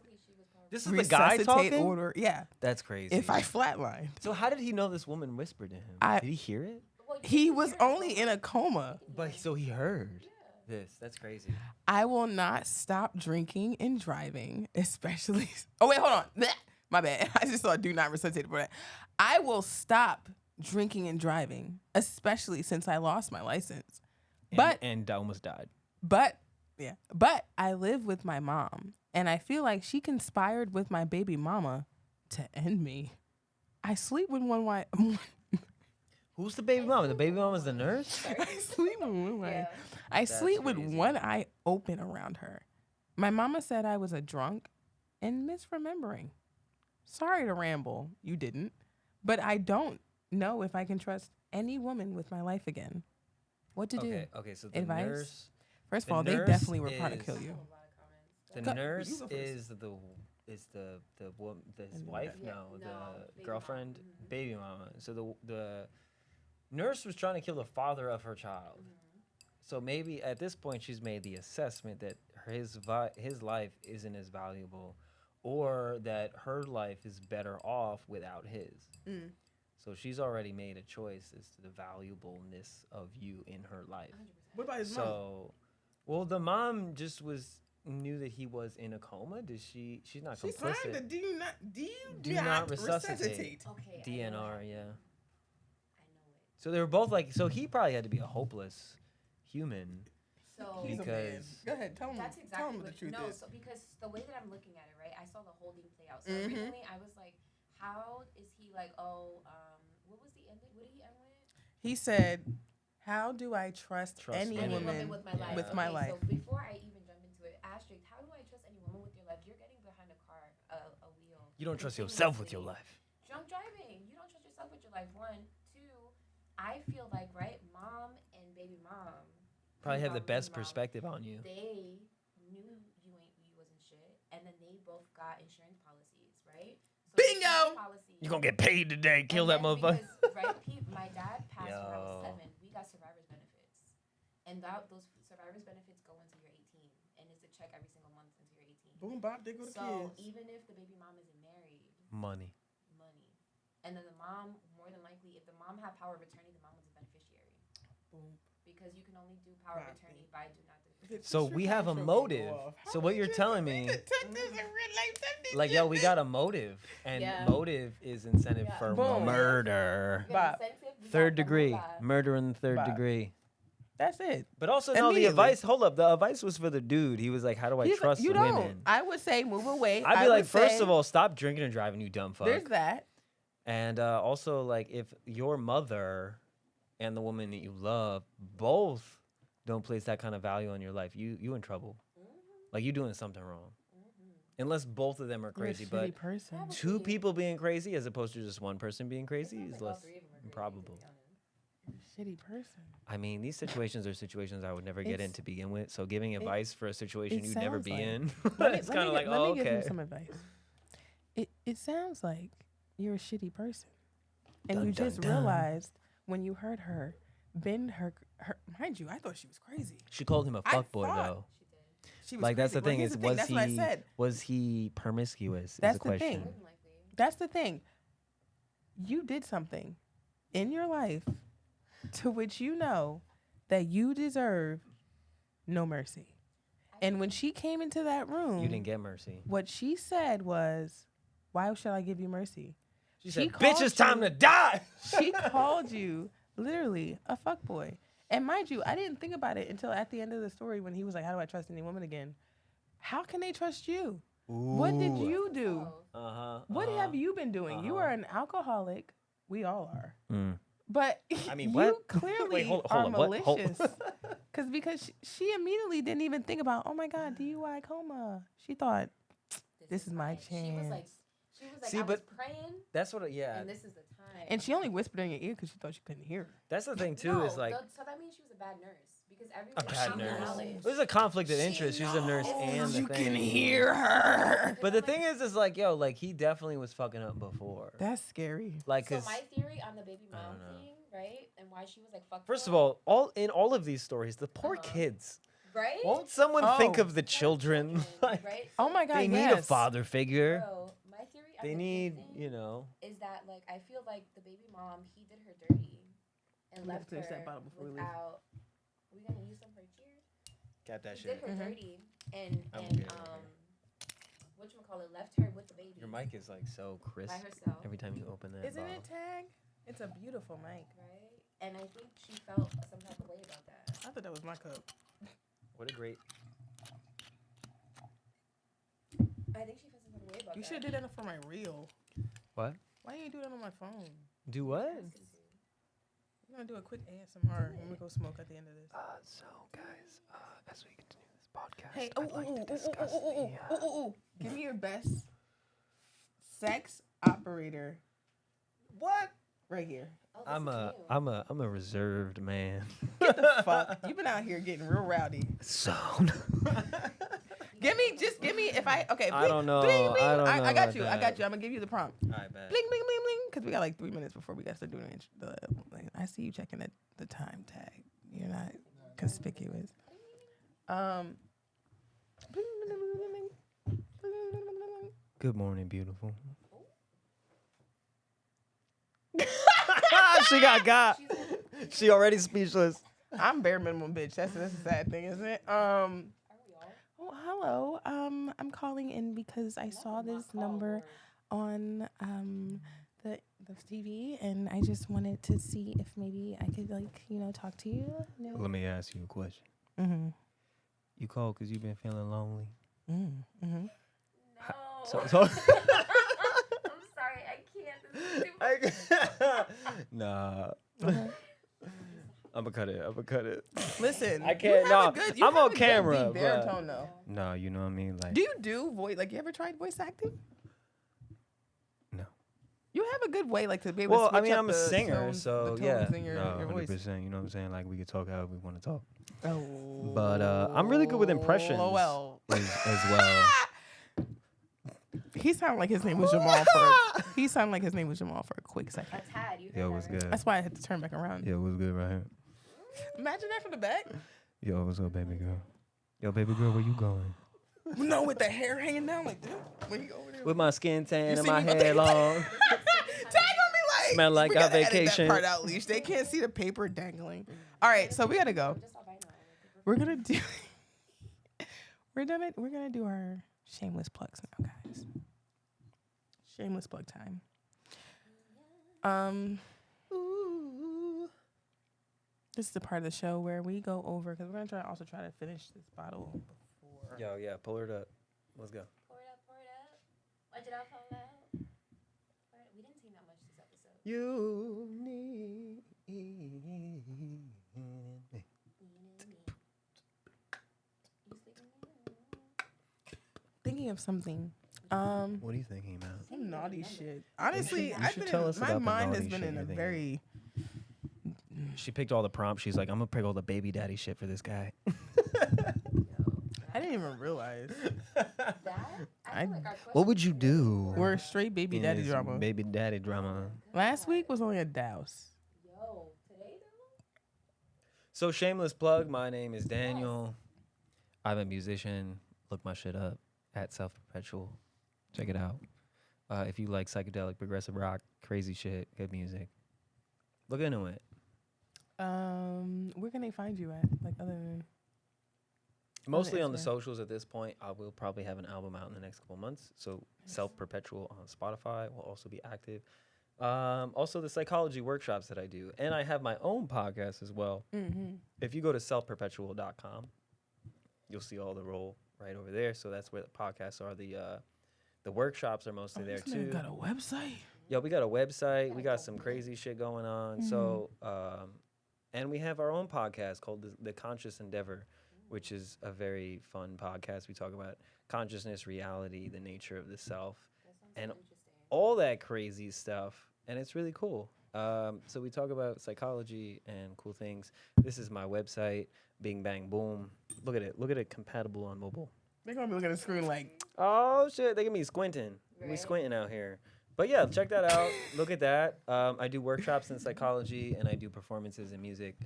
This is the guy
resuscitate
talking.
order. Yeah.
That's crazy.
If I flatlined.
So how did he know this woman whispered to him?
I-
Did he hear it?
He was only in a coma.
But so he heard this. That's crazy.
I will not stop drinking and driving, especially. Oh, wait, hold on. Blech. My bad. I just saw do not resuscitate for that. I will stop drinking and driving, especially since I lost my license.
And almost died.
But I live with my mom, and I feel like she conspired with my baby mama to end me. I sleep with one wife.
Who's the baby mama? The baby mama's the nurse?
I sleep with one wife.
Yeah.
I sleep with
crazy.
one eye open around her. My mama said I was a drunk and misremembering. Sorry to ramble. You didn't. But I don't know if I can trust any woman with my life again. What to do?
Okay, so the
Advice?
nurse
First of
the
all, they
nurse
definitely were trying to
is-
kill you.
the
Go-
nurse
you go first.
is the woman, his wife?
Yeah,
No,
no,
the
baby
girlfriend,
mama. Mhm.
baby mama. So the nurse was trying to kill the father of her child. So maybe at this point she's made the assessment that his life isn't as valuable, or that her life is better off without his. So she's already made a choice as to the valuableness of you in her life.
What about his
So, well, the mom just knew that he was in a coma. She's not
She
complicit.
signed the do
not
not
resuscitate.
resuscitate.
Okay.
DNR, yeah.
I know it.
So they were both like, so he probably had to be a hopeless human.
So
He's a man.
Because-
Go ahead, tell him.
that's
Tell
exactly
him what the truth
no.
is.
So because the way that I'm looking at it, right? I saw the whole thing play out. So
Mhm.
originally, I was like, how is he like? Oh, what was the ending? What did he end with?
He said, "How do I trust any
any
woman
with my life.
with my
Okay,
life?"
So before I even jump into it, asterisk, how do I trust any woman with your life? You're getting behind a car, a wheel.
You don't trust yourself with your life.
Drunk driving. You don't trust yourself with your life. 1, 2. I feel like mom and baby mom.
Probably have the
baby
best
mom,
perspective on you.
They knew you wasn't shit, and then they both got insurance policies, right? So the
Bingo!
insurance policy-
You gonna get paid today. Kill that
and then
motherfucker.
Because, right, my dad passed when I was
Yo.
7. We got survivor's benefits, and those survivor's benefits go until you're 18, and it's a check every single month until you're 18.
Boom, bop, they go to
So
kids.
even if the baby mom isn't married,
Money.
money, and then the mom, more than likely, if the mom had power of attorney, the mom was a beneficiary.
Boom.
Because you can only do power of attorney by do not do.
So we have a motive. So what you're telling me, like, yo, we got a motive, and
Yeah.
motive is incentive
Yeah.
for
Boom.
murder.
You
Bob.
got incentive, you
Third
got the
degree,
moolah.
murder in the third
Bob.
degree.
That's it.
But also, no, the
Immediately.
advice. Hold up, the advice was for the dude. He was like, "How do I
He's like,
trust
you
women?"
don't. I would say move away.
I'd be
I
like,
would
first
say,
of all, stop drinking and driving, you dumb fuck.
there's that.
And also, like, if your mother and the woman that you love both don't place that kind of value on your life, you in trouble. Like, you doing something wrong. Unless both of them are crazy,
You're a
but
shitty person.
two people being crazy as opposed to just one person being crazy is
Like all
less
three of them are crazy,
improbable.
to be honest.
You're a shitty person.
I mean, these situations are situations I would never get in
It's-
to begin with. So giving advice for a situation
it
you'd never
sounds
be
like-
in,
Let
it's
me
kind of like,
let
oh,
me give you
okay.
some advice. It sounds like you're a shitty person, and
Dun,
you
dun,
just
dun.
realized when you heard her bend her. Mind you, I thought she was crazy.
She called him a
I
fuckboy
thought-
though.
She did.
She was
Like that's
crazy.
the thing
here's
is,
the thing. That's what I
he
said.
was he promiscuous?
That's
is the
the
question.
thing.
More than likely.
That's the thing. You did something in your life to which you know that you deserve no mercy. And when she came into that room,
You didn't get mercy.
what she said was, "Why should I give you mercy?"
She
She
said, "Bitch, it's
called
time
you-
to die."
She called you literally a fuckboy. And mind you, I didn't think about it until at the end of the story when he was like, "How do I trust any woman again?" How can they trust you? What did you do?
Uh huh.
What have you been doing? You
Uh-huh.
are an alcoholic. We all are.
Mm.
But
I mean,
you
what?
clearly
Wait, hold
are
on, what? Hold-
malicious. Because she immediately didn't even think about, oh my God, DUI coma. She thought, this is my
mine. She was like,
chance.
See,
I was
but-
praying,
That's what. Yeah.
and this is the time.
And she only whispered in your ear because she thought you couldn't hear her.
That's the thing too.
No,
Is like
so that means she was a bad nurse because
a
everyone
bad
she
nurse.
knowledge.
There's a conflict of interest. She's a nurse and the
you
thing.
can hear her.
But the thing is like, yo, like he definitely was fucking up before.
That's scary.
Like,
So
cause
my theory on the baby
I
mom
don't know.
thing, right, and why she was like, "Fuck."
first
her,
of all in all of these stories, the poor
Uh-huh.
kids.
right?
Won't someone think
Oh.
of the children? Like,
right?
Oh my God,
they need
yes.
a father figure.
Bro, my theory on
They
the
need,
kid thing
you know.
is that like I feel like the baby mom he did her dirty and
We have
left
to
her
finish that bottle before we leave.
without. We gonna use some for cheers?
Got that
He did her
Mhm.
dirty and
I'm
and
good,
whatchamacallit, left her with the baby
Your mic is like so crisp
by herself,
every time you open that
Isn't
bottle.
it tag? It's a beautiful mic.
right? And I think she felt some type of way about that.
I thought that was my cup.
What a great.
I think she felt some type of way about
You
that.
should have did that for my reel.
What?
Why you do that on my phone?
Do what?
We're gonna do a quick ASMR when we go smoke at the end of this.
So guys, as we continue this podcast,
Hey,
I'd like to discuss the.
give me your best sex operator
What?
right here.
Oh,
I'm
this
a reserved man.
Get the fuck. You've been out here getting real rowdy.
So.
Give me if I okay.
I don't know.
Bling, bling.
I don't know
I got
about
you. I
that.
got you. I'm gonna give you the prompt.
I bet.
Bling bling bling bling. Because we got like 3 minutes before we got to start doing I see you checking the time tag. You're not conspicuous. Bling, bling, bling, bling, bling. Bling, bling, bling, bling.
Good morning, beautiful. She got. She already speechless.
I'm bare minimum bitch. That's a sad thing, isn't it?
Are we all?
Oh, hello. I'm calling in because I saw this number on the TV, and I just wanted to see if maybe I could talk to you. No.
Let me ask you a question.
Mm-hmm.
You called because you've been feeling lonely.
Mm-hmm.
No.
So
I'm sorry, I can't. This is super
nah.
Okay.
I'ma cut it.
Listen,
I can't- no,
you
I'm
have
on
a good
camera,
deep
but-
baritone though.
No, you know what I mean? Like,
Do you do voice? Like, you ever tried voice acting?
No.
You have a good way, like, to be able
well,
to
I
switch
mean,
up
I'm a
the
singer,
tones,
so
the
yeah.
tones in your voice.
100%. You know what I'm saying? Like, we could talk however we want to talk.
Oh.
But I'm really good with impressions
Well.
as well.
He sounded like his name was Jamal for a quick second.
A tad. You heard
Yo,
that,
what's
right?
good?
That's why I had to turn back around.
Yo, what's good right here?
Imagine that from the back.
Yo, what's up, baby girl? Yo, baby girl, where you going?
No, with the hair hanging down like that. When you go over there.
With my skin tan
You
and
see
my
me-
hair long.
Tag on me like.
Smell like
we
our
gotta edit
vacation.
that part out, Leash. They can't see the paper dangling. All right, so we gotta go. We're gonna do. We're gonna do our shameless plugs now, guys. Shameless plug time. This is the part of the show where we go over because we're gonna try to finish this bottle before.
Yo, yeah, pull it up. Let's go.
Pour it up, pour it up. Watch it all fall out. We didn't sing that much this episode.
You need
Thinking of something.
What are you thinking about?
Some naughty shit. Honestly,
you
I've
should
been
tell
in,
us
my
about the
mind has
naughty
been
shit
in a
you're thinking.
very.
She picked all the prompts. She's like, I'm gonna pick all the baby daddy shit for this guy.
I didn't even realize.
What would you do?
We're straight baby daddy
Yes,
drama.
Baby daddy drama.
Last week was only a douse.
Yo, today though?
So shameless plug. My name is Daniel. I'm a musician. Look my shit up at Self Perpetual. Check it out. If you like psychedelic, progressive rock, crazy shit, good music, look into it.
Where can they find you at? Like other than
Mostly on the
Instagram.
socials at this point. I will probably have an album out in the next couple months. So Self Perpetual on Spotify will also be active. Also the psychology workshops that I do. And I have my own podcast as well.
Mm-hmm.
If you go to selfperpetual.com, you'll see all the roll right over there. So that's where the podcasts are. The workshops are mostly there
This nigga
too.
got a website.
Yeah, we got a website. We got some crazy shit going on. So, and we have our own podcast called The Conscious Endeavor, which is a very fun podcast. We talk about consciousness, reality, the nature of the self, and all that crazy stuff. And it's really cool. So we talk about psychology and cool things. This is my website, Bing Bang Boom. Look at it. Look at it compatible on mobile.
They're gonna be looking at the screen like,
Oh, shit. They can be squinting. We squinting out here. But yeah, check that out. Look at that. I do workshops in psychology and I do performances in music.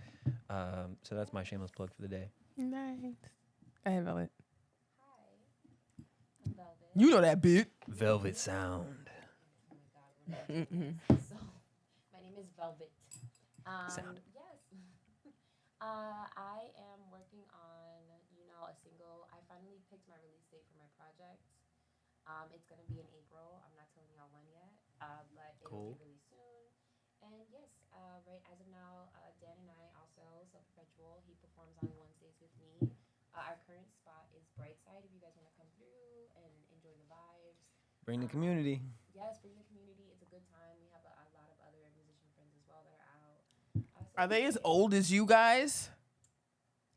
So that's my shameless plug for the day.
nice. I have Velvet.
Hi, I'm Velvet.
You know that bit.
Velvet Sound.
So, my name is Velvet.
Sound.
Yes. I am working on, a single. I finally picked my release date for my project. It's going to be in April. I'm not telling y'all when yet, but it will be released soon. And yes, right as of now, Dan and I also, Self Perpetual, he performs on Wednesdays with me. Our current spot is Brightside if you guys want to come through and enjoy the vibes.
Bring the community.
Yes, bring the community. It's a good time. We have a lot of other musician friends as well that are out.
Are they as old as you guys?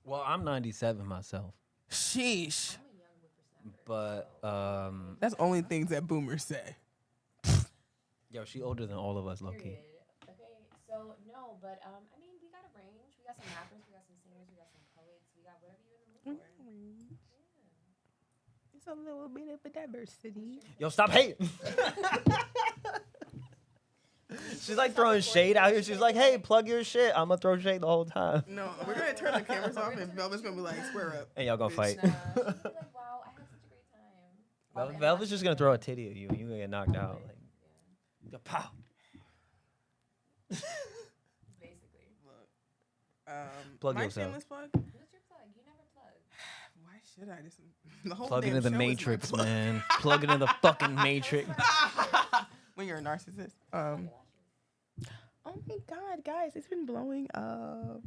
Well, I'm 97 myself.
Sheesh.
I'm a young whippersnapper.
But,
That's only things that boomers say.
yo, she older than all of us, low-key.
Period. Okay, so no, but I mean, we got a range. We got some rappers, we got some singers, we got some poets, we got whatever you're in the mood for.
It's a little bit of a diversity.
Yo, stop hating. She's like throwing shade out here. She's like, hey, plug your shit. I'm going to throw shade the whole time.
No, we're gonna turn the cameras off and Velvet's gonna be like, square up.
And y'all going to fight.
She'd be like, wow, I had such a great time.
Velvet's just going to throw a titty at you and you're going to get knocked out. Like, pow.
Basically.
Plug
my
yourself.
shameless plug?
What's your plug? You never plug.
Why should I? The whole
Plug
damn
into the
show is my
Matrix,
plug.
man. Plug into the fucking Matrix.
When you're a narcissist. Oh my God, guys, it's been blowing up.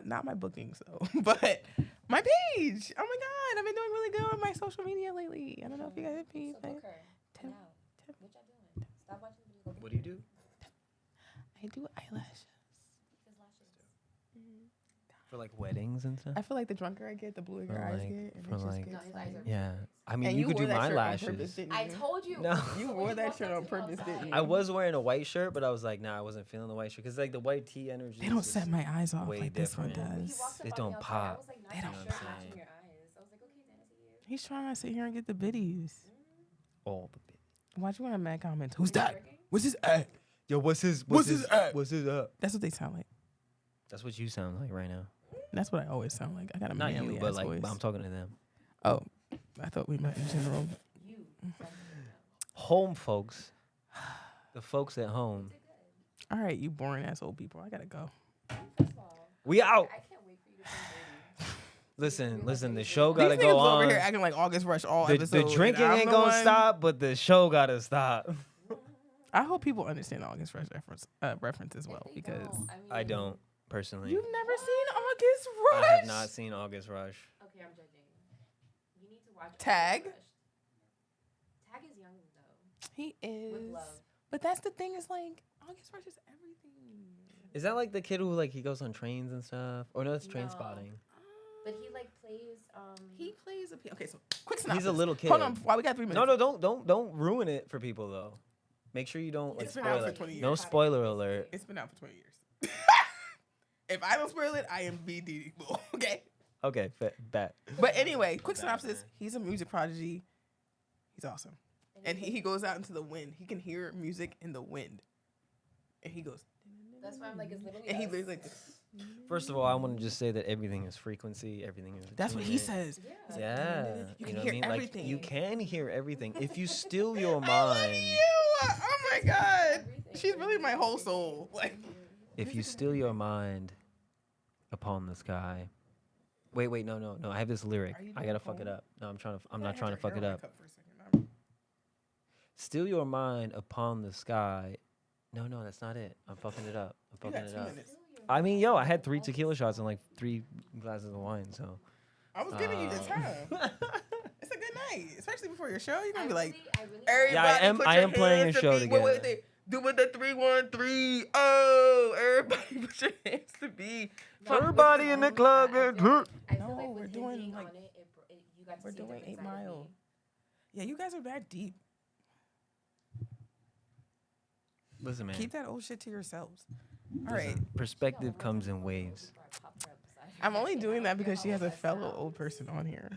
Not my booking, so, but my page. Oh my God, I've been doing really good on my social media lately. I don't know if you guys have been.
So book her. Now. What y'all doing? Stop watching videos. Go
What do you do?
I do eyelashes.
His lashes.
For like weddings and stuff?
I feel like the drunker I get, the bluer your
For
eyes
like-
get, and
for
it just
like-
gets
No, his
like.
eyes are
Yeah. I mean,
And
you could
wore
do
that
my
shirt on purpose,
lashes.
didn't
I
you?
told you.
No.
You
So
wore
when
that
walked
shirt
up
on
to
purpose,
outside-
didn't you?
I was wearing a white shirt, but I was like, nah, I wasn't feeling the white shirt. Because like the white tea energy.
They don't
is
set my eyes off
way
like this one
different.
When he
does.
walked up
It
on
don't
me outside,
pop.
I was like, not
They
your
don't
shirt
pop.
matching your eyes. I was like, okay, then I see you.
He's trying to sit here and get the biddies.
all the bit.
Watch you want to mad comments. Who's
Is it
that?
working?
What's his at?
Yo, what's his
at?
What's his up?
That's what they sound like.
That's what you sound like right now.
That's what I always sound like. I got a
Not
manly
you, but
ass
like
voice.
I'm talking to them.
Oh, I thought we meant in general.
You.
Home folks. The folks at home.
All right, you boring ass old people. I gotta go.
We out.
I can't wait for you to turn 30.
Listen. The show
These
gotta
niggas
go
over
on.
here acting like August Rush all
The
episode.
drinking ain't gonna stop, but the show gotta stop.
I hope people understand August Rush reference as well,
If they
because
don't,
I don't personally.
you've never seen August Rush.
I have not seen August Rush.
Okay, I'm judging. You need to watch
Tag?
August Rush. Tag is young though.
He
With
is.
love.
But that's the thing, is like August Rush is everything.
Is that like the kid who like he goes on trains and stuff? Or no, that's Train
No.
Spotting.
But he like plays.
He plays a okay. So quick synopsis.
He's a little kid.
Hold on, while we got 3 minutes.
No, don't ruin it for people though. Make sure you don't like
It's been out
spoil
for
it.
20
No
years.
spoiler alert.
It's been out for 20 years. If I don't spoil it, I am BD. Okay.
Okay, bet.
But anyway, quick synopsis. He's a music prodigy. He's awesome. And he goes out into the wind. He can hear music in the wind. And he goes.
That's why I'm like, it's literally.
And he
us.
lives like this.
First of all, I want to just say that everything is frequency. Everything is.
That's what he
attunement.
says.
Yeah.
Yeah,
You
know
can
what
hear
I mean?
everything.
Like you can hear everything if you still your
I love
mind.
you. Oh my God. She's really my whole soul. Like.
If you still your mind upon the sky. Wait, no. I have this lyric.
Are you
I
doing
gotta fuck it
poem?
up. No, I'm not trying to fuck it up.
For a second.
Still your mind upon the sky. No, that's not it. I'm fucking it up.
You got 2 minutes.
I mean, yo, I had 3 tequila shots and like 3 glasses of wine, so.
I was giving you the time. It's a good night, especially before your show. You're gonna be like,
I really
everybody
Yeah,
put
I
your
am playing
hands
a show
to beat.
together.
Wait. Do with the 3-1-3. Oh, everybody put your hands to beat.
Everybody in the club.
I feel
No,
like
we're
with him
doing,
being
like-
on it, you got to
We're
see a
doing
different
8
side of
Mile.
me.
Yeah, you guys are that deep.
Listen, man.
Keep that old shit to yourselves. All
Listen,
right.
perspective comes in waves.
I'm only doing that because she has a fellow old person on here.